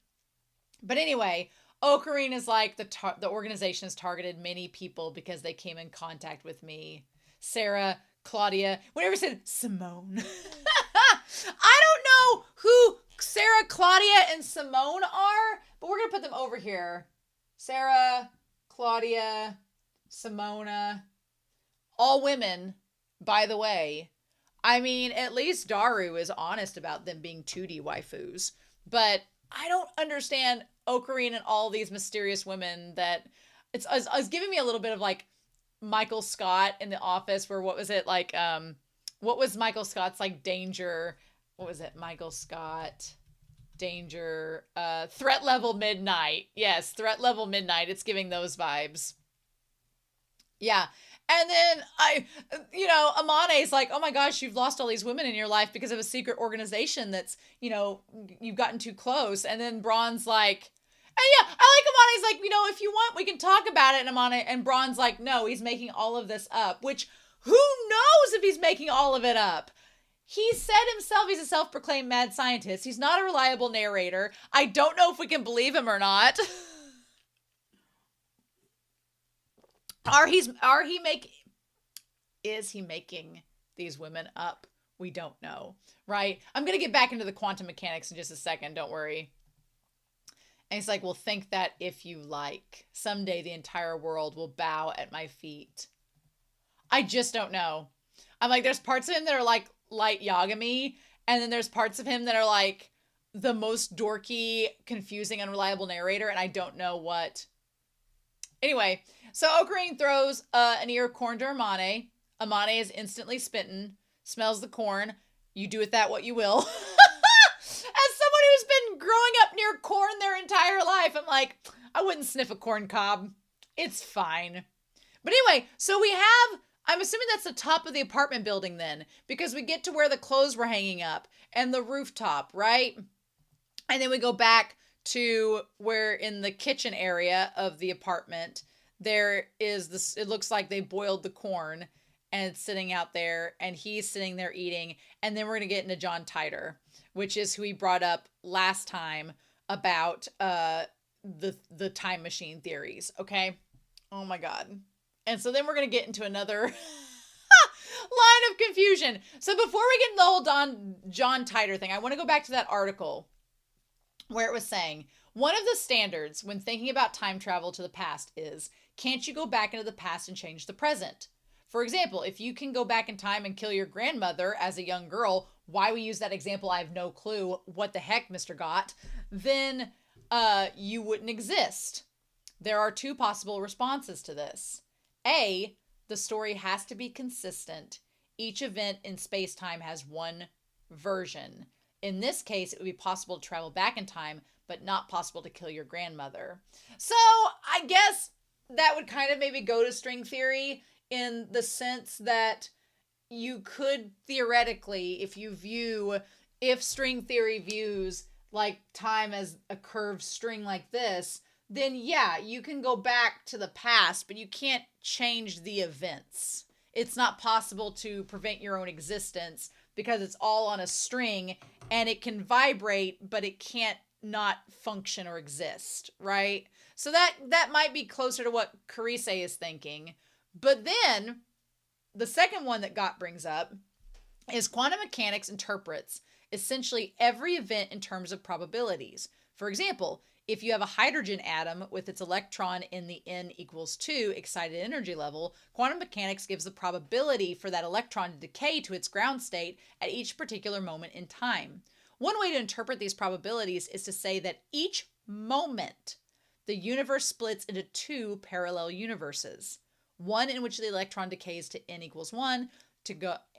But anyway, Okarin is like the organization has targeted many people because they came in contact with me. Sarah, Claudia, whatever said Simone. I don't know who Sarah, Claudia, and Simone are, but we're going to put them over here. Sarah, Claudia, Simona, all women, by the way. I mean, at least Daru is honest about them being 2D waifus. But I don't understand Okarin and all these mysterious women that... It's giving me a little bit of like Michael Scott in The Office where what was it like... what was Michael Scott's like danger... What was it? Michael Scott... danger, threat level midnight. Yes, threat level midnight. It's giving those vibes. Yeah. And then Amane's like, oh my gosh, you've lost all these women in your life because of a secret organization that's, you've gotten too close. And then Braun's like, and yeah, I like Amane's like, if you want, we can talk about it. And Braun's like, no, he's making all of this up, which who knows if he's making all of it up? He said himself he's a self-proclaimed mad scientist. He's not a reliable narrator. I don't know if we can believe him or not. Is he making these women up? We don't know, right? I'm going to get back into the quantum mechanics in just a second. Don't worry. And he's like, well, think that if you like. Someday the entire world will bow at my feet. I just don't know. I'm like, there's parts of him that are like Light Yagami, and then there's parts of him that are like the most dorky, confusing, unreliable narrator, and I don't know what. Anyway, so Okarin throws an ear of corn to Amane. Amane is instantly smitten, smells the corn. You do with that what you will. As someone who's been growing up near corn their entire life, I'm like, I wouldn't sniff a corn cob. It's fine. But anyway, so we have, I'm assuming that's the top of the apartment building then, because we get to where the clothes were hanging up and the rooftop, right? And then we go back to where in the kitchen area of the apartment, there is this, it looks like they boiled the corn and it's sitting out there and he's sitting there eating. And then we're going to get into John Titor, which is who he brought up last time about the time machine theories. Okay. Oh my God. And so then we're going to get into another line of confusion. So before we get into the whole John Titor thing, I want to go back to that article where it was saying, one of the standards when thinking about time travel to the past is, can't you go back into the past and change the present? For example, if you can go back in time and kill your grandmother as a young girl, why we use that example, I have no clue. What the heck, Mr. Gott? Then you wouldn't exist. There are two possible responses to this. A, the story has to be consistent. Each event in space-time has one version. In this case, it would be possible to travel back in time, but not possible to kill your grandmother. So I guess that would kind of maybe go to string theory in the sense that you could theoretically, if string theory views like time as a curved string like this, then yeah, you can go back to the past, but you can't change the events. It's not possible to prevent your own existence because it's all on a string and it can vibrate, but it can't not function or exist, right? So that might be closer to what Kurisu is thinking. But then the second one that Gott brings up is quantum mechanics interprets essentially every event in terms of probabilities. For example, if you have a hydrogen atom with its electron in the n equals 2 excited energy level, quantum mechanics gives the probability for that electron to decay to its ground state at each particular moment in time. One way to interpret these probabilities is to say that each moment, the universe splits into two parallel universes. One in which the electron decays to n equals 1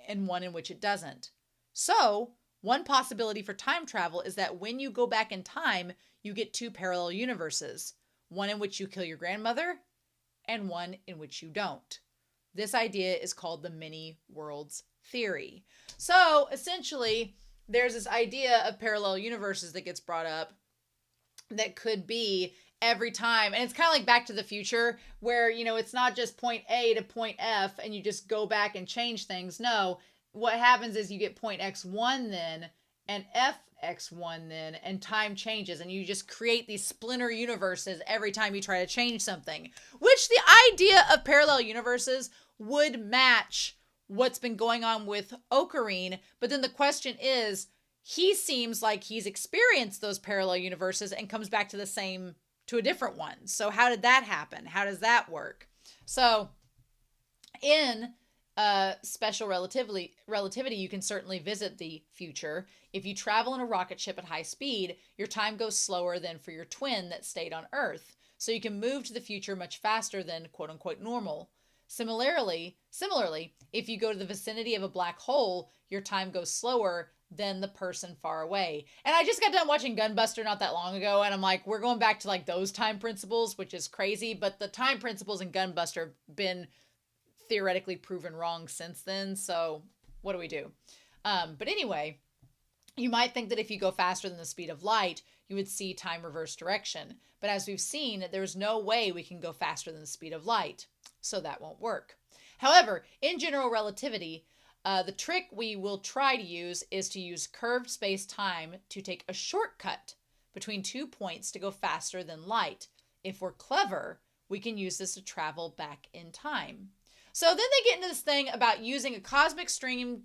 and one in which it doesn't. So, one possibility for time travel is that when you go back in time, you get two parallel universes, one in which you kill your grandmother and one in which you don't. This idea is called the many worlds theory. So essentially, there's this idea of parallel universes that gets brought up that could be every time. And it's kind of like Back to the Future where, it's not just point A to point F and you just go back and change things. No, what happens is you get point X1 then and FX1 then, and time changes and you just create these splinter universes every time you try to change something, which the idea of parallel universes would match what's been going on with Okarin. But then the question is, he seems like he's experienced those parallel universes and comes back to a different one. So how did that happen? How does that work? So in special relativity, you can certainly visit the future. If you travel in a rocket ship at high speed, your time goes slower than for your twin that stayed on Earth. So you can move to the future much faster than quote unquote normal. Similarly, if you go to the vicinity of a black hole, your time goes slower than the person far away. And I just got done watching Gunbuster not that long ago, and I'm like, we're going back to like those time principles, which is crazy, but the time principles in Gunbuster have been theoretically proven wrong since then, so what do we do? But anyway, you might think that if you go faster than the speed of light, you would see time reverse direction. But as we've seen, there's no way we can go faster than the speed of light, so that won't work. However, in general relativity, the trick we will try to use is to use curved space-time to take a shortcut between 2 points to go faster than light. If we're clever, we can use this to travel back in time. So then they get into this thing about using a cosmic string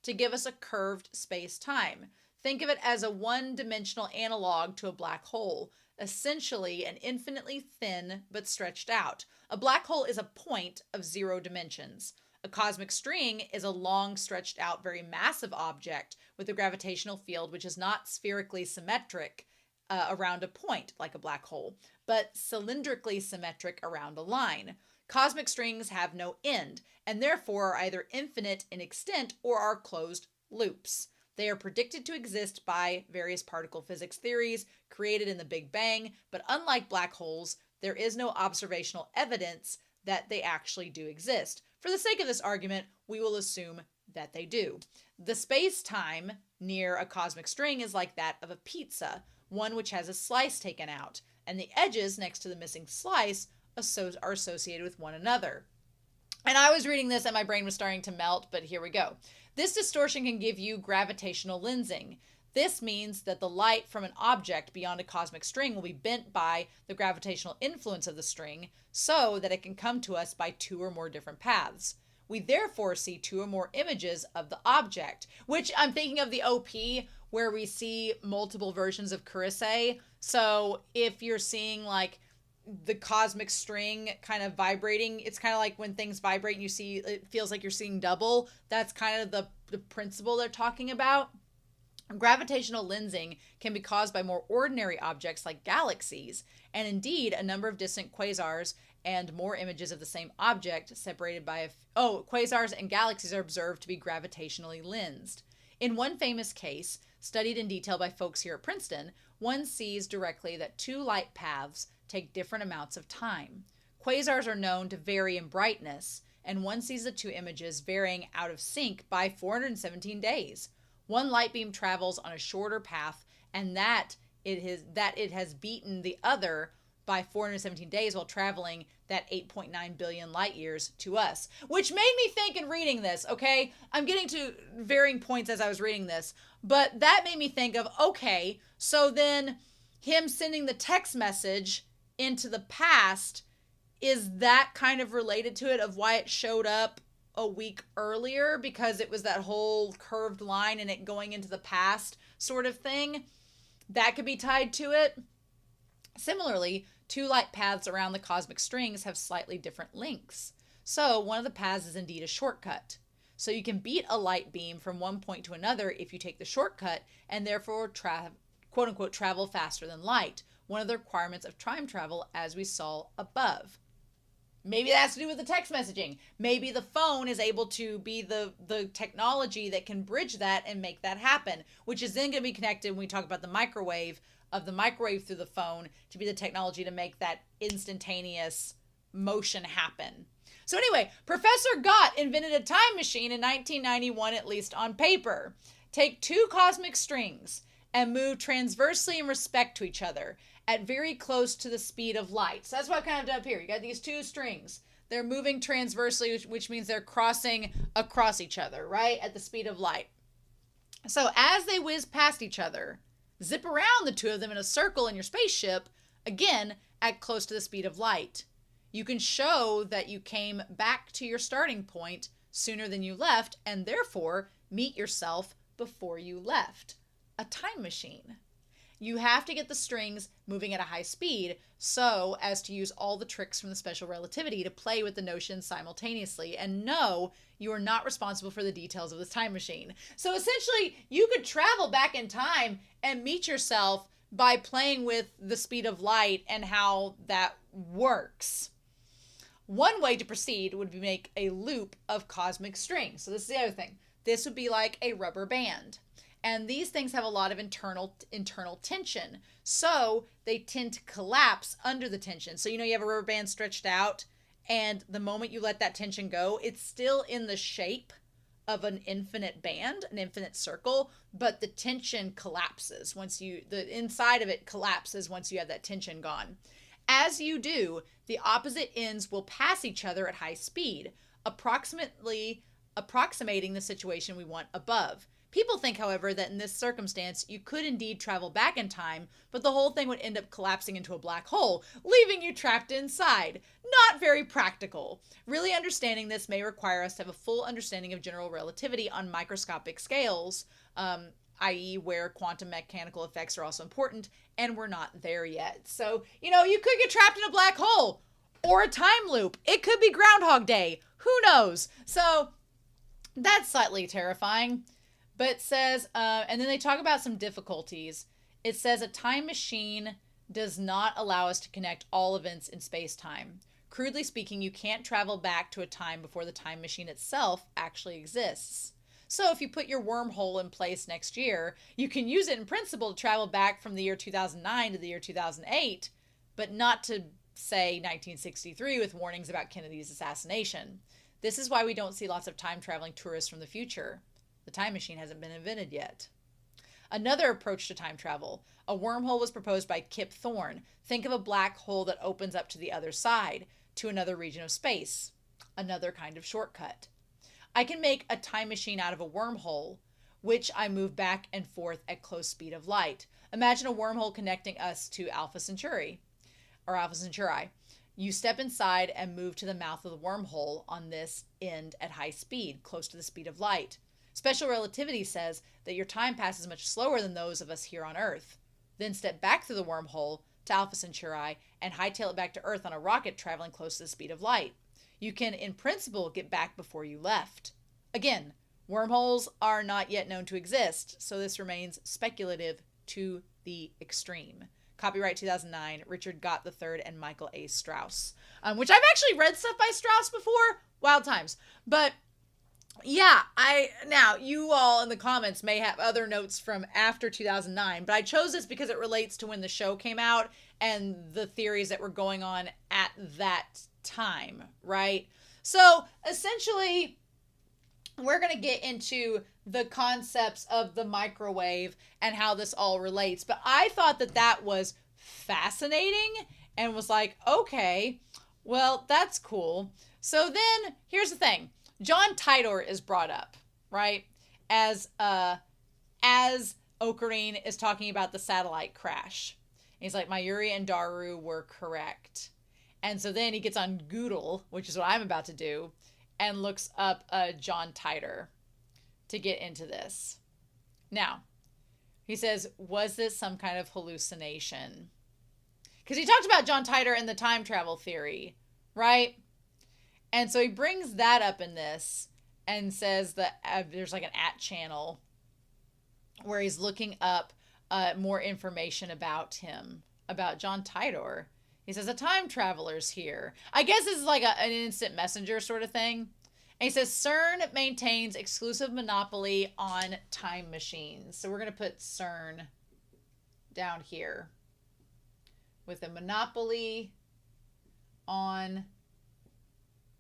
to give us a curved space-time. Think of it as a one-dimensional analog to a black hole, essentially an infinitely thin but stretched out. A black hole is a point of 0 dimensions. A cosmic string is a long, stretched out, very massive object with a gravitational field which is not spherically symmetric around a point like a black hole, but cylindrically symmetric around a line. Cosmic strings have no end, and therefore are either infinite in extent or are closed loops. They are predicted to exist by various particle physics theories created in the Big Bang, but unlike black holes, there is no observational evidence that they actually do exist. For the sake of this argument, we will assume that they do. The space-time near a cosmic string is like that of a pizza, one which has a slice taken out, and the edges next to the missing slice are associated with one another. And I was reading this and my brain was starting to melt, but here we go. This distortion can give you gravitational lensing. This means that the light from an object beyond a cosmic string will be bent by the gravitational influence of the string so that it can come to us by 2 or more different paths. We therefore see 2 or more images of the object, which I'm thinking of the OP where we see multiple versions of Kurisu. So if you're seeing like the cosmic string kind of vibrating, it's kind of like when things vibrate and you see, it feels like you're seeing double. That's kind of the principle they're talking about. Gravitational lensing can be caused by more ordinary objects like galaxies, and indeed a number of distant quasars and more images of the same object separated by quasars and galaxies are observed to be gravitationally lensed. In one famous case, studied in detail by folks here at Princeton, one sees directly that 2 light paths take different amounts of time. Quasars are known to vary in brightness, and one sees the 2 images varying out of sync by 417 days. One light beam travels on a shorter path, and that it has beaten the other by 417 days while traveling that 8.9 billion light years to us. Which made me think in reading this, okay? I'm getting to varying points as I was reading this, but that made me think of, okay, so then him sending the text message into the past, is that kind of related to it of why it showed up a week earlier, because it was that whole curved line and it going into the past sort of thing? That could be tied to it. Similarly, 2 light paths around the cosmic strings have slightly different lengths. So one of the paths is indeed a shortcut. So you can beat a light beam from one point to another if you take the shortcut and therefore quote unquote travel faster than light, one of the requirements of time travel as we saw above. Maybe that has to do with the text messaging. Maybe the phone is able to be the technology that can bridge that and make that happen, which is then going to be connected when we talk about the microwave through the phone to be the technology to make that instantaneous motion happen. So anyway, Professor Gott invented a time machine in 1991, at least on paper. Take 2 cosmic strings and move transversely in respect to each other at very close to the speed of light. So that's what I've kind of done up here. You got these 2 strings. They're moving transversely, which means they're crossing across each other, right? At the speed of light. So as they whiz past each other, zip around the 2 of them in a circle in your spaceship, again, at close to the speed of light. You can show that you came back to your starting point sooner than you left, and therefore meet yourself before you left. A time machine. You have to get the strings moving at a high speed so as to use all the tricks from the special relativity to play with the notions simultaneously. And no, you are not responsible for the details of this time machine. So essentially, you could travel back in time and meet yourself by playing with the speed of light and how that works. One way to proceed would be make a loop of cosmic string. So this is the other thing. This would be like a rubber band. And these things have a lot of internal tension. So they tend to collapse under the tension. So, you have a rubber band stretched out, and the moment you let that tension go, it's still in the shape of an infinite band, an infinite circle, but the tension collapses the inside of it collapses once you have that tension gone. As you do, the opposite ends will pass each other at high speed, approximating the situation we want above. People think, however, that in this circumstance, you could indeed travel back in time, but the whole thing would end up collapsing into a black hole, leaving you trapped inside. Not very practical. Really understanding this may require us to have a full understanding of general relativity on microscopic scales, i.e. where quantum mechanical effects are also important, and we're not there yet. So, you could get trapped in a black hole or a time loop. It could be Groundhog Day. Who knows? So, that's slightly terrifying. But it says, and then they talk about some difficulties. It says a time machine does not allow us to connect all events in space-time. Crudely speaking, you can't travel back to a time before the time machine itself actually exists. So if you put your wormhole in place next year, you can use it in principle to travel back from the year 2009 to the year 2008, but not to, say, 1963 with warnings about Kennedy's assassination. This is why we don't see lots of time-traveling tourists from the future. The time machine hasn't been invented yet. Another approach to time travel. A wormhole was proposed by Kip Thorne. Think of a black hole that opens up to the other side, to another region of space. Another kind of shortcut. I can make a time machine out of a wormhole, which I move back and forth at close speed of light. Imagine a wormhole connecting us to Alpha Centauri, or Alpha Centauri. You step inside and move to the mouth of the wormhole on this end at high speed, close to the speed of light. Special relativity says that your time passes much slower than those of us here on Earth. Then step back through the wormhole to Alpha Centauri and hightail it back to Earth on a rocket traveling close to the speed of light. You can, in principle, get back before you left. Again, wormholes are not yet known to exist, so this remains speculative to the extreme. Copyright 2009, Richard Gott III and Michael A. Strauss. Which I've actually read stuff by Strauss before. Wild times. But yeah, now you all in the comments may have other notes from after 2009, but I chose this because it relates to when the show came out and the theories that were going on at that time, right? So essentially, we're going to get into the concepts of the microwave and how this all relates. But I thought that was fascinating and was like, okay, well, that's cool. So then here's the thing. John Titor is brought up, right? As Okarin is talking about the satellite crash. He's like, Mayuri and Daru were correct. And so then he gets on Google, which is what I'm about to do, and looks up John Titor to get into this. Now, he says, was this some kind of hallucination? Because he talked about John Titor and the time travel theory, right? And so he brings that up in this and says that there's like an @channel where he's looking up more information about him, about John Titor. He says, a time traveler's here. I guess this is like an instant messenger sort of thing. And he says, CERN maintains exclusive monopoly on time machines. So we're going to put CERN down here with a monopoly on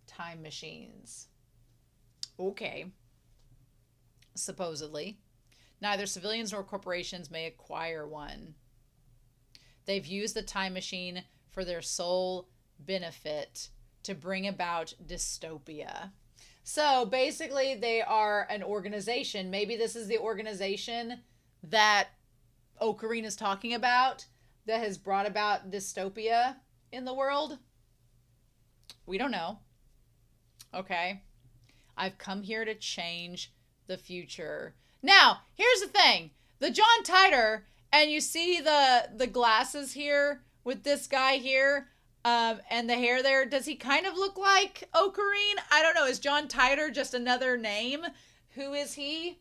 time machines. Okay. Supposedly. Neither civilians nor corporations may acquire one. They've used the time machine for their sole benefit to bring about dystopia. So basically they are an organization. Maybe this is the organization that Okarin is talking about that has brought about dystopia in the world. We don't know. Okay. I've come here to change the future. Now, here's the thing. The John Titor, and you see the glasses here with this guy here, and the hair there. Does he kind of look like Okarin? I don't know. Is John Titor just another name? Who is he?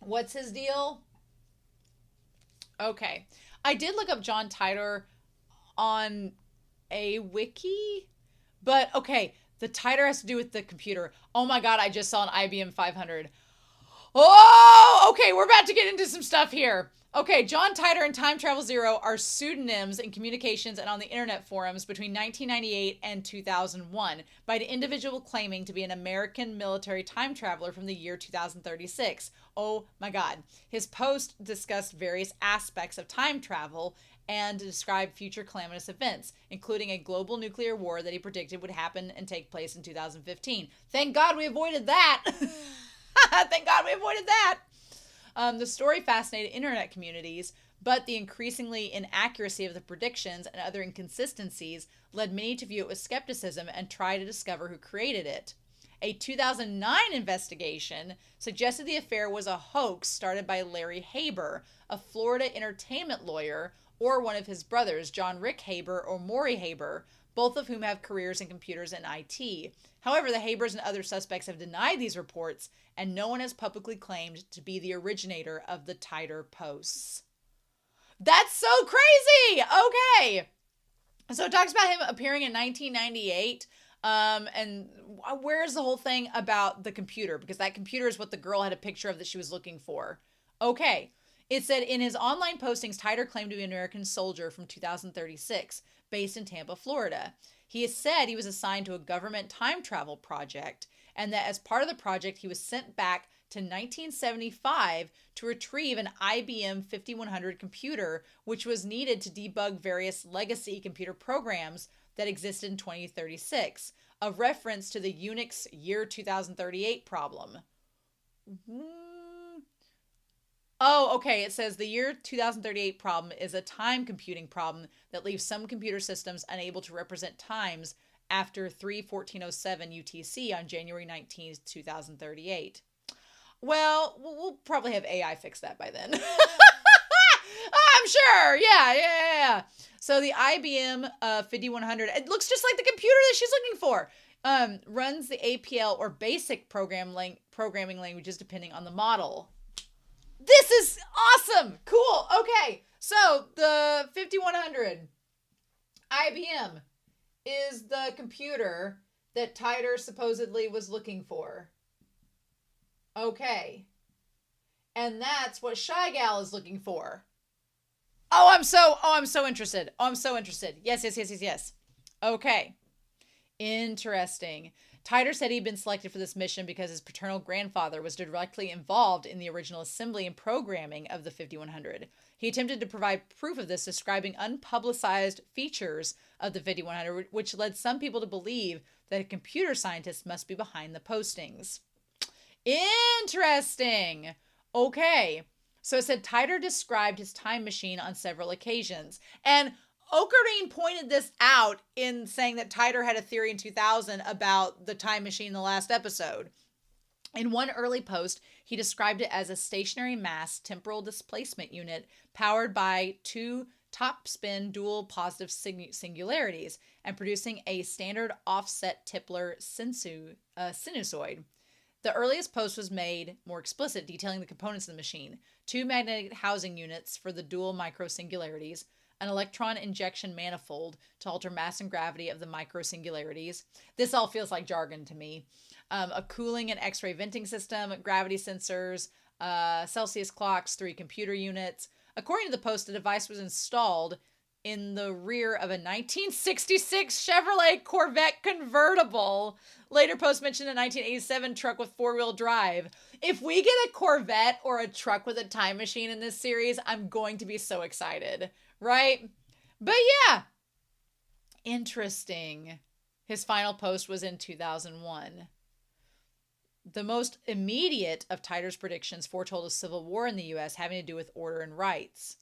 What's his deal? Okay. I did look up John Titor on a wiki. But okay, the titer has to do with the computer. Oh my God, I just saw an IBM 500. Oh, okay, we're about to get into some stuff here. Okay, John Titor and Time Travel Zero are pseudonyms in communications and on the internet forums between 1998 and 2001 by an individual claiming to be an American military time traveler from the year 2036. Oh my God. His post discussed various aspects of time travel and described future calamitous events, including a global nuclear war that he predicted would happen and take place in 2015. Thank God we avoided that. Thank God we avoided that. The story fascinated internet communities, but the increasingly inaccuracy of the predictions and other inconsistencies led many to view it with skepticism and try to discover who created it. A 2009 investigation suggested the affair was a hoax started by Larry Haber, a Florida entertainment lawyer, or one of his brothers, John Rick Haber or Maury Haber, both of whom have careers in computers and IT. However, the Habers and other suspects have denied these reports, and no one has publicly claimed to be the originator of the Titor posts. That's so crazy! Okay. So it talks about him appearing in 1998. And where's the whole thing about the computer? Because that computer is what the girl had a picture of that she was looking for. Okay. It said in his online postings, Titor claimed to be an American soldier from 2036, based in Tampa, Florida. He has said he was assigned to a government time travel project, and that as part of the project, he was sent back to 1975 to retrieve an IBM 5100 computer, which was needed to debug various legacy computer programs that existed in 2036, a reference to the Unix year 2038 problem. Oh, okay. It says the year 2038 problem is a time computing problem that leaves some computer systems unable to represent times after 3:1407 UTC on January 19th, 2038. Well, we'll probably have AI fix that by then. I'm sure. Yeah. So the IBM 5100, it looks just like the computer that she's looking for. Runs the APL or basic programming languages depending on the model. This is awesome. Cool. Okay. So the 5100 IBM is the computer that Titor supposedly was looking for. Okay. And that's what Shy Gal is looking for. I'm so interested. I'm so interested. Yes. Okay. Interesting. Titor said he'd been selected for this mission because his paternal grandfather was directly involved in the original assembly and programming of the 5100. He attempted to provide proof of this, describing unpublicized features of the 5100, which led some people to believe that a computer scientist must be behind the postings. Interesting. Okay. So it said Titor described his time machine on several occasions. And Okarin pointed this out in saying that Titor had a theory in 2000 about the time machine in the last episode. In one early post, he described it as a stationary mass temporal displacement unit powered by two top-spin dual positive singularities and producing a standard offset Tipler sinusoid. The earliest post was made more explicit, detailing the components of the machine: two magnetic housing units for the dual microsingularities, an electron injection manifold to alter mass and gravity of the microsingularities. This all feels like jargon to me. A cooling and X-ray venting system, gravity sensors, Celsius clocks, 3 computer units. According to the post, the device was installed in the rear of a 1966 Chevrolet Corvette convertible. Later post mentioned a 1987 truck with 4-wheel drive. If we get a Corvette or a truck with a time machine in this series, I'm going to be so excited, right? But yeah, interesting. His final post was in 2001. The most immediate of Titor's predictions foretold a civil war in the U.S. having to do with order and rights.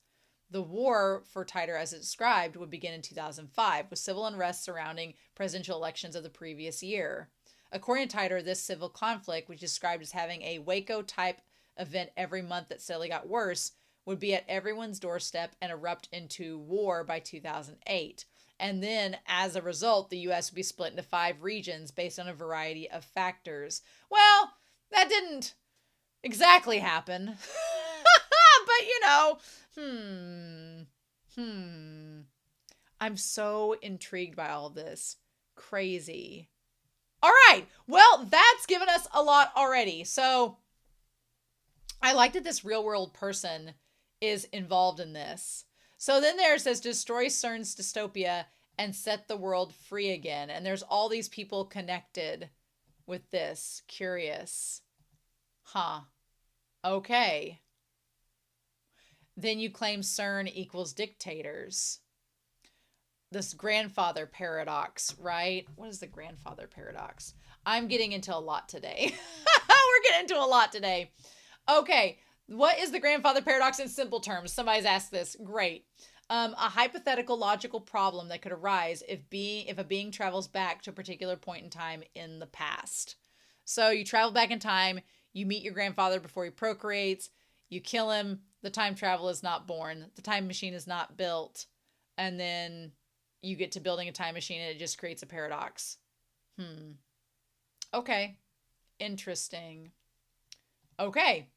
The war for Titor, as it described, would begin in 2005, with civil unrest surrounding presidential elections of the previous year. According to Titor, this civil conflict, which is described as having a Waco-type event every month that steadily got worse, would be at everyone's doorstep and erupt into war by 2008. And then, as a result, the U.S. would be split into 5 regions based on a variety of factors. Well, that didn't exactly happen. But, you know, I'm so intrigued by all of this Crazy. All right. Well, that's given us a lot already. So I like that this real world person is involved in this. So then there it says destroy CERN's dystopia and set the world free again. And there's all these people connected with this. Curious. Huh. Okay. Then you claim CERN equals dictators. This grandfather paradox, right? What is the grandfather paradox? I'm getting into a lot today. We're getting into a lot today. Okay. What is the grandfather paradox in simple terms? Somebody's asked this. Great. A hypothetical logical problem that could arise if a being travels back to a particular point in time in the past. So you travel back in time, you meet your grandfather before he procreates, you kill him, the time travel is not born, the time machine is not built, and then you get to building a time machine and it just creates a paradox. Okay. Interesting. Okay.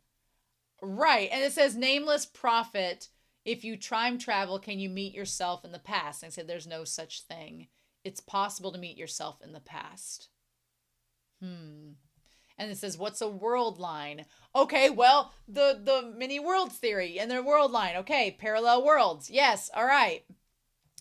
Right. And it says nameless prophet. If you time travel, can you meet yourself in the past? And I said there's no such thing. It's possible to meet yourself in the past. And it says, what's a world line? Okay, well, the many worlds theory and their world line. Okay, parallel worlds. Yes, all right.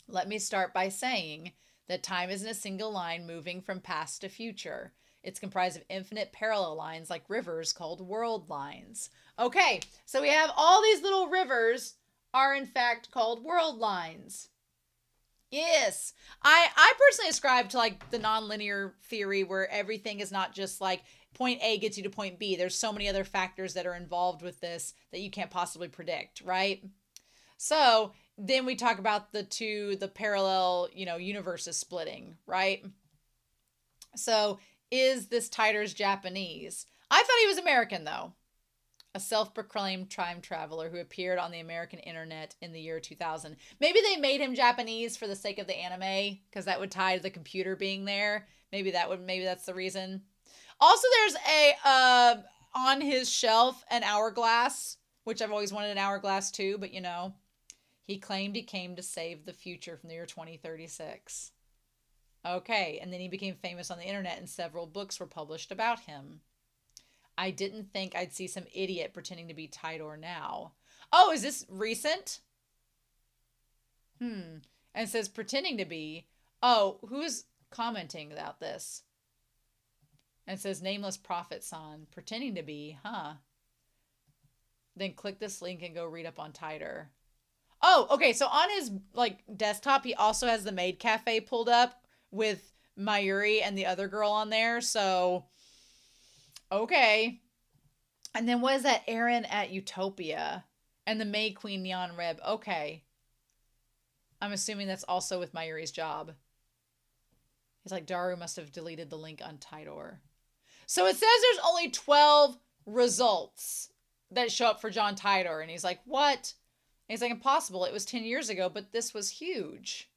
Let me start by saying that time isn't a single line moving from past to future. It's comprised of infinite parallel lines like rivers called world lines. Okay, so we have all these little rivers are in fact called world lines. Yes. I personally ascribe to like the nonlinear theory where everything is not just like point A gets you to point B. There's so many other factors that are involved with this that you can't possibly predict, right? So then we talk about the parallel, universes splitting, right? So is this Titor's Japanese? I thought he was American though. A self-proclaimed time traveler who appeared on the American internet in the year 2000. Maybe they made him Japanese for the sake of the anime, because that would tie to the computer being there. Maybe that's the reason. Also, there's on his shelf, an hourglass, which I've always wanted an hourglass too, but he claimed he came to save the future from the year 2036. Okay, and then he became famous on the internet and several books were published about him. I didn't think I'd see some idiot pretending to be Titor now. Oh, is this recent? And it says pretending to be. Oh, who's commenting about this? And it says nameless prophet son. Pretending to be, huh? Then click this link and go read up on Titor. Oh, okay. So on his desktop, he also has the Maid Cafe pulled up with Mayuri and the other girl on there. So okay. And then what is that? Aaron at Utopia and the May Queen Neon Rib. Okay. I'm assuming that's also with Mayuri's job. He's like, Daru must have deleted the link on Titor. So it says there's only 12 results that show up for John Titor. And he's like, what? And he's like, impossible. It was 10 years ago, but this was huge.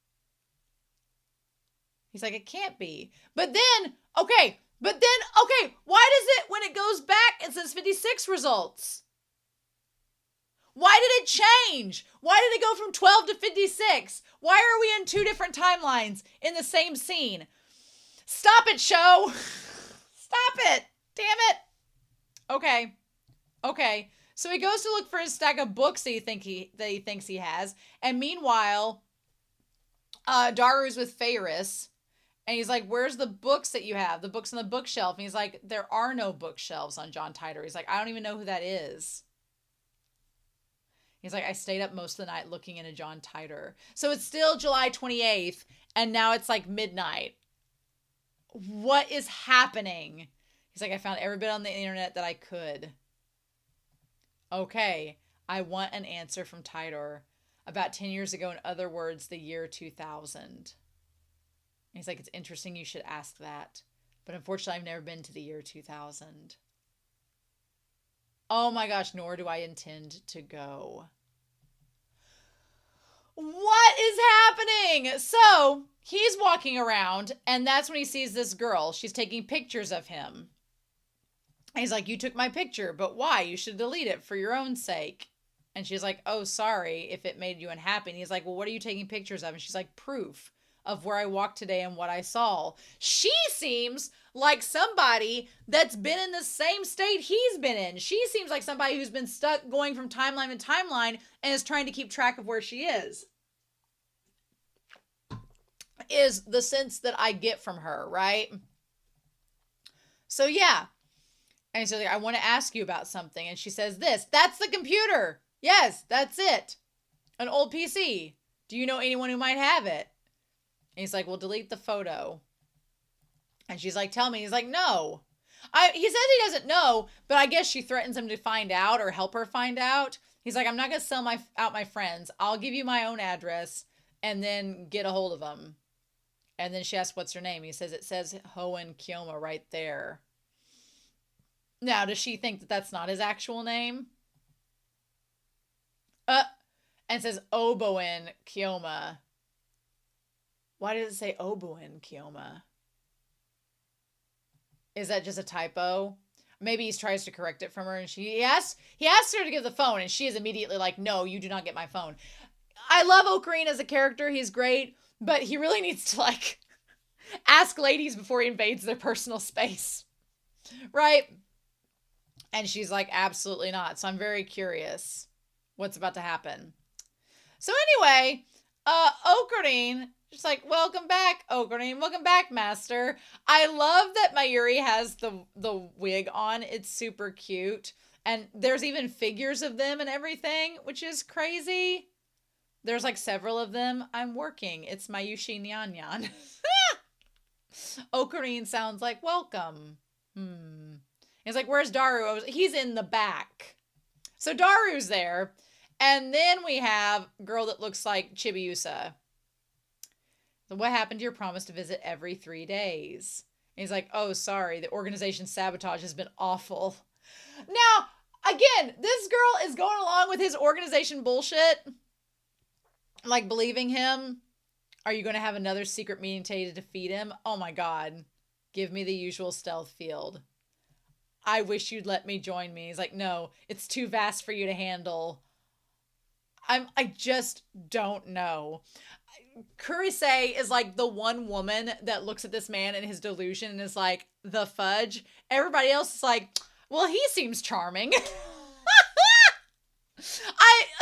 He's like, it can't be. But then, okay, why does it, when it goes back, it says 56 results? Why did it change? Why did it go from 12 to 56? Why are we in two different timelines in the same scene? Stop it, show. Stop it. Damn it. Okay. So he goes to look for his stack of books that he thinks he has. And meanwhile, Daru's with Ferris. And he's like, where's the books that you have? The books on the bookshelf. And he's like, there are no bookshelves on John Titor. He's like, I don't even know who that is. He's like, I stayed up most of the night looking into John Titor. So it's still July 28th. And now it's like midnight. What is happening? He's like, I found every bit on the internet that I could. Okay. I want an answer from Titor. About 10 years ago, in other words, the year 2000. He's like, it's interesting you should ask that. But unfortunately, I've never been to the year 2000. Oh my gosh, nor do I intend to go. What is happening? So he's walking around and that's when he sees this girl. She's taking pictures of him. And he's like, you took my picture, but why? You should delete it for your own sake. And she's like, oh, sorry if it made you unhappy. And he's like, well, what are you taking pictures of? And she's like, proof. of where I walked today and what I saw. She seems like somebody that's been in the same state he's been in. She seems like somebody who's been stuck going from timeline to timeline and is trying to keep track of where she is the sense that I get from her, right? So yeah. And so like, I want to ask you about something. And she says this, that's the computer. Yes, that's it. An old PC. Do you know anyone who might have it? And he's like, well, delete the photo. And she's like, tell me. He's like, no. He says he doesn't know, but I guess she threatens him to find out or help her find out. He's like, I'm not going to sell out my friends. I'll give you my own address and then get a hold of them. And then she asks, what's her name? He says, it says Hoen Kioma right there. Now, does she think that that's not his actual name? And says Oboen Kioma. Why did it say Oboen Kioma? Is that just a typo? Maybe he tries to correct it from her and he asks her to give the phone and she is immediately like, no, you do not get my phone. I love Okarin as a character. He's great, but he really needs to like ask ladies before he invades their personal space. Right? And she's like, absolutely not. So I'm very curious what's about to happen. So anyway, Okarin, just like, welcome back, Okarin. Welcome back, master. I love that Mayuri has the wig on. It's super cute. And there's even figures of them and everything, which is crazy. There's like several of them. I'm working. It's Mayushi Nyan Nyan. Okarin sounds like, welcome. He's like, where's Daru? He's in the back. So Daru's there. And then we have a girl that looks like Chibiusa. So what happened to your promise to visit every 3 days? And he's like, oh, sorry. The organization's sabotage has been awful. Now, again, this girl is going along with his organization bullshit. Like believing him. Are you going to have another secret meeting today to defeat him? Oh my God. Give me the usual stealth field. I wish you'd let me join me. He's like, no, it's too vast for you to handle. I just don't know. Kurisu is like the one woman that looks at this man and his delusion and is like, the fudge. Everybody else is like, well, he seems charming. The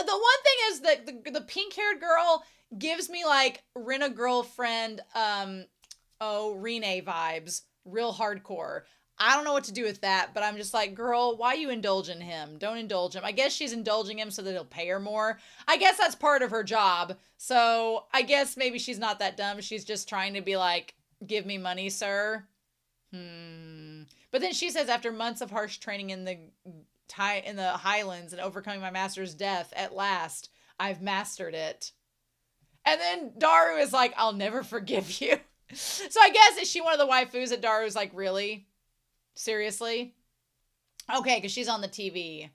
one thing is that the pink-haired girl gives me like Rent a Girlfriend, Rene vibes. Real hardcore. I don't know what to do with that, but I'm just like, girl, why you indulging him? Don't indulge him. I guess she's indulging him so that he'll pay her more. I guess that's part of her job. So I guess maybe she's not that dumb. She's just trying to be like, give me money, sir. But then she says, after months of harsh training in the highlands and overcoming my master's death, at last, I've mastered it. And then Daru is like, I'll never forgive you. So I guess, is she one of the waifus that Daru's like, really? Seriously? Okay, because she's on the TV.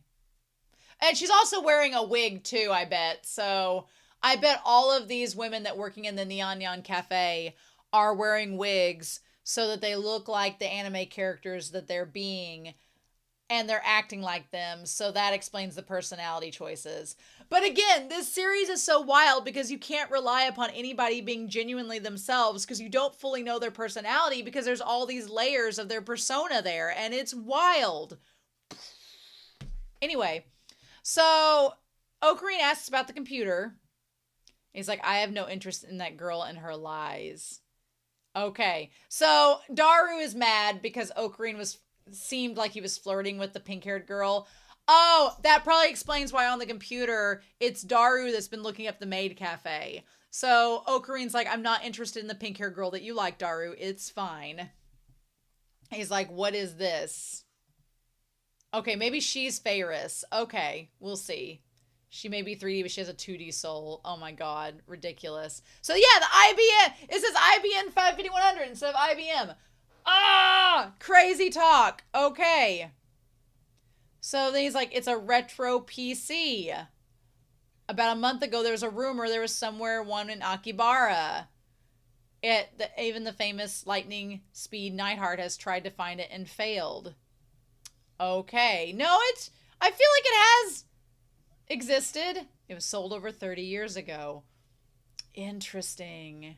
And she's also wearing a wig too, I bet. So I bet all of these women that working in the Neon Neon Cafe are wearing wigs so that they look like the anime characters that they're being and they're acting like them. So that explains the personality choices. But again, this series is so wild because you can't rely upon anybody being genuinely themselves because you don't fully know their personality because there's all these layers of their persona there and it's wild. Anyway, so Okarin asks about the computer. He's like, I have no interest in that girl and her lies. Okay, so Daru is mad because Okarin seemed like he was flirting with the pink-haired girl. Oh, that probably explains why on the computer, it's Daru that's been looking up the maid cafe. So Okarin's like, I'm not interested in the pink-haired girl that you like, Daru. It's fine. He's like, what is this? Okay, maybe she's Ferris. Okay, we'll see. She may be 3D, but she has a 2D soul. Oh my God, ridiculous. So yeah, the IBM, it says IBM 55100 instead of IBM. Ah, crazy talk. Okay. So then he's like, it's a retro PC. About a month ago, there was a rumor there was somewhere one in Akibara. Even the famous lightning speed Nightheart has tried to find it and failed. Okay. No, I feel like it has existed. It was sold over 30 years ago. Interesting.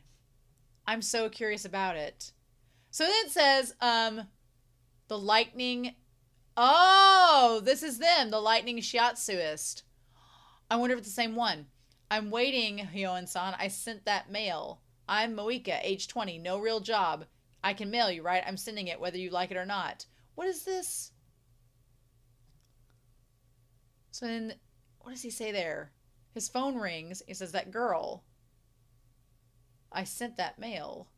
I'm so curious about it. So then it says, the lightning. Oh, this is them, the lightning shiatsuist. I wonder if it's the same one. I'm waiting, Hyoen-san. I sent that mail. I'm Moika, age 20, no real job. I can mail you, right? I'm sending it whether you like it or not. What is this? So then, what does he say there? His phone rings. He says, that girl. I sent that mail.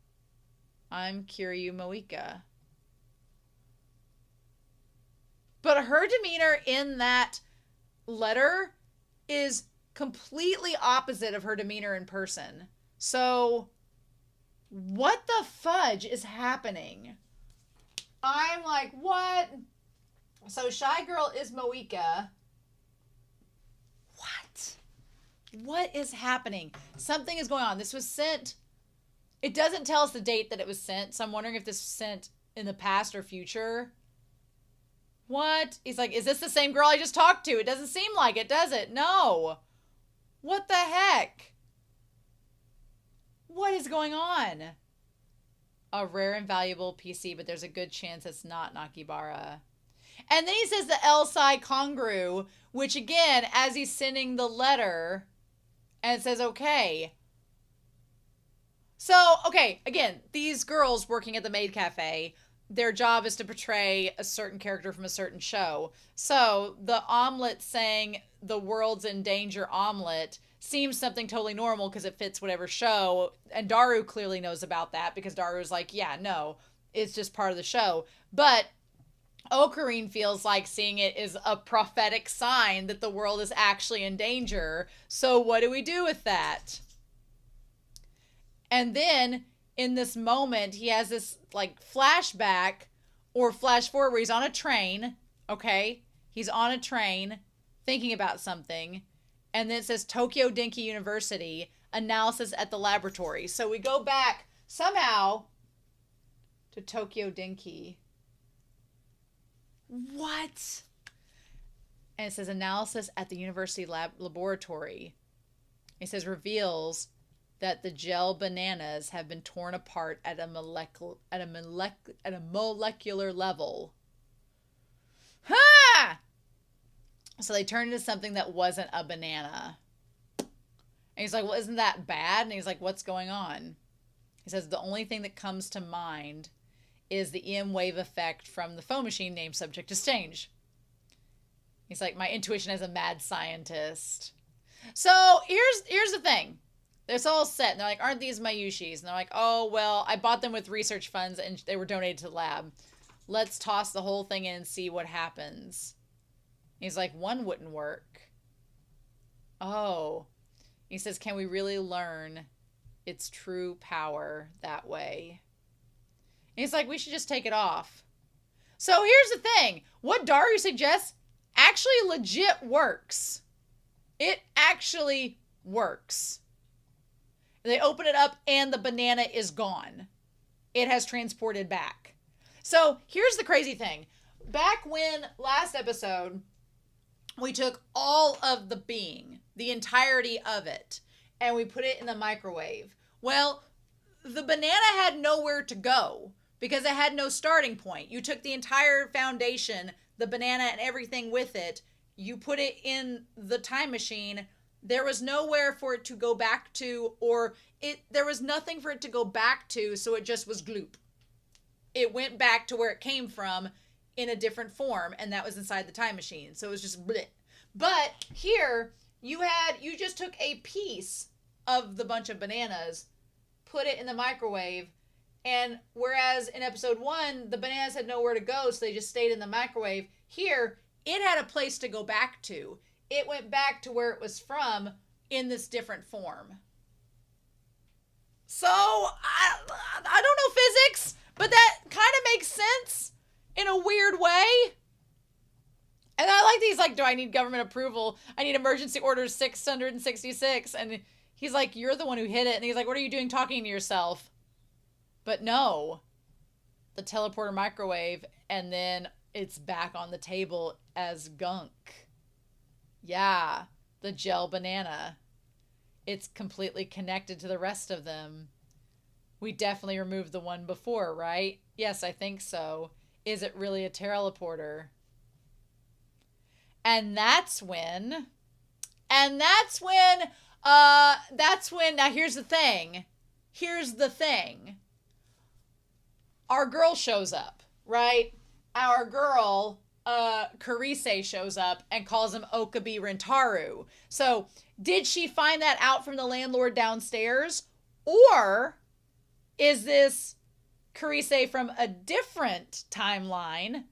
I'm Kurisu Moika. But her demeanor in that letter is completely opposite of her demeanor in person. So, what the fudge is happening? I'm like, what? So, Shy Girl is Moika. What? What is happening? Something is going on. This was sent. It doesn't tell us the date that it was sent, so I'm wondering if this was sent in the past or future. What? He's like, is this the same girl I just talked to? It doesn't seem like it, does it? No. What the heck? What is going on? A rare and valuable PC, but there's a good chance it's not Nakibara. And then he says the L-Psi Kongru, which again, as he's sending the letter, and it says, okay. So, okay, again, these girls working at the Maid Cafe, their job is to portray a certain character from a certain show. So, the omelet saying the world's in danger omelet seems something totally normal because it fits whatever show. And Daru clearly knows about that because Daru's like, yeah, no, it's just part of the show. But Okarin feels like seeing it is a prophetic sign that the world is actually in danger. So what do we do with that? And then in this moment, he has this like flashback or flash forward where he's on a train. Okay. He's on a train thinking about something. And then it says Tokyo Denki University analysis at the laboratory. So we go back somehow to Tokyo Denki. What? And it says analysis at the university laboratory. It says reveals that the gel bananas have been torn apart at a molecular level. Ha! So they turned into something that wasn't a banana. And he's like, well, isn't that bad? And he's like, what's going on? He says, the only thing that comes to mind is the EM wave effect from the phone machine named subject to change. He's like, my intuition as a mad scientist. So here's the thing. It's all set. And they're like, aren't these Mayushis? And they're like, oh, well, I bought them with research funds and they were donated to the lab. Let's toss the whole thing in and see what happens. He's like, one wouldn't work. Oh. He says, can we really learn its true power that way? And he's like, we should just take it off. So here's the thing. What Daru suggests actually legit works. It actually works. They open it up and the banana is gone. It has transported back. So here's the crazy thing. Back when last episode, we took all of the being, the entirety of it, and we put it in the microwave. Well, the banana had nowhere to go because it had no starting point. You took the entire foundation, the banana and everything with it, you put it in the time machine. There was nowhere for it to go back to, or there was nothing for it to go back to, so it just was gloop. It went back to where it came from in a different form, and that was inside the time machine. So it was just bleh. But here, you just took a piece of the bunch of bananas, put it in the microwave, and whereas in episode 1, the bananas had nowhere to go, so they just stayed in the microwave, here, it had a place to go back to. It went back to where it was from in this different form. So, I don't know physics, but that kind of makes sense in a weird way. And I like these, like, do I need government approval? I need emergency order 666. And he's like, you're the one who hit it. And he's like, what are you doing talking to yourself? But no, the teleporter microwave, and then it's back on the table as gunk. Yeah, the gel banana. It's completely connected to the rest of them. We definitely removed the one before, right? Yes, I think so. Is it really a teleporter? And that's when, now here's the thing. Here's the thing. Our girl shows up, right? Our girl, Kurisu, shows up and calls him Okabi Rentaru. So, did she find that out from the landlord downstairs? Or is this Kurisu from a different timeline?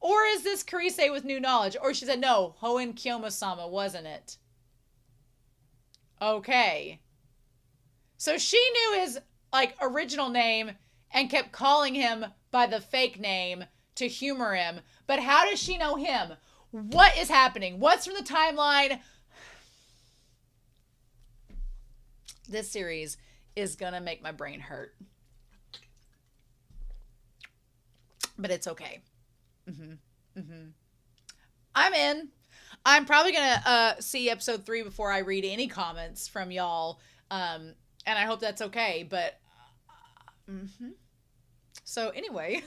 Or is this Kurisu with new knowledge? Or she said, no, Hoen Kyomo-sama, wasn't it? Okay. So she knew his, original name and kept calling him by the fake name to humor him. But how does she know him? What is happening? What's from the timeline? This series is gonna make my brain hurt. But it's okay. I'm in. I'm probably gonna see episode 3 before I read any comments from y'all, and I hope that's okay. But so anyway,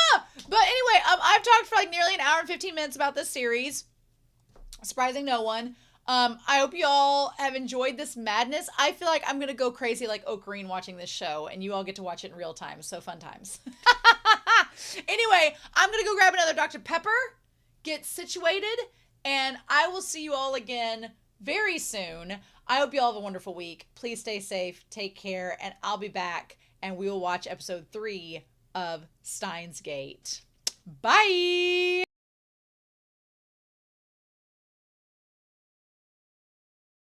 I've talked for nearly an hour and 15 minutes about this series. Surprising no one. I hope you all have enjoyed this madness. I feel like I'm gonna go crazy like Okarin watching this show, and you all get to watch it in real time. So fun times. Anyway, I'm gonna go grab another Dr. Pepper, get situated, and I will see you all again very soon. I hope you all have a wonderful week. Please stay safe, take care, and I'll be back, and we will watch episode 3 of Steins Gate. Bye!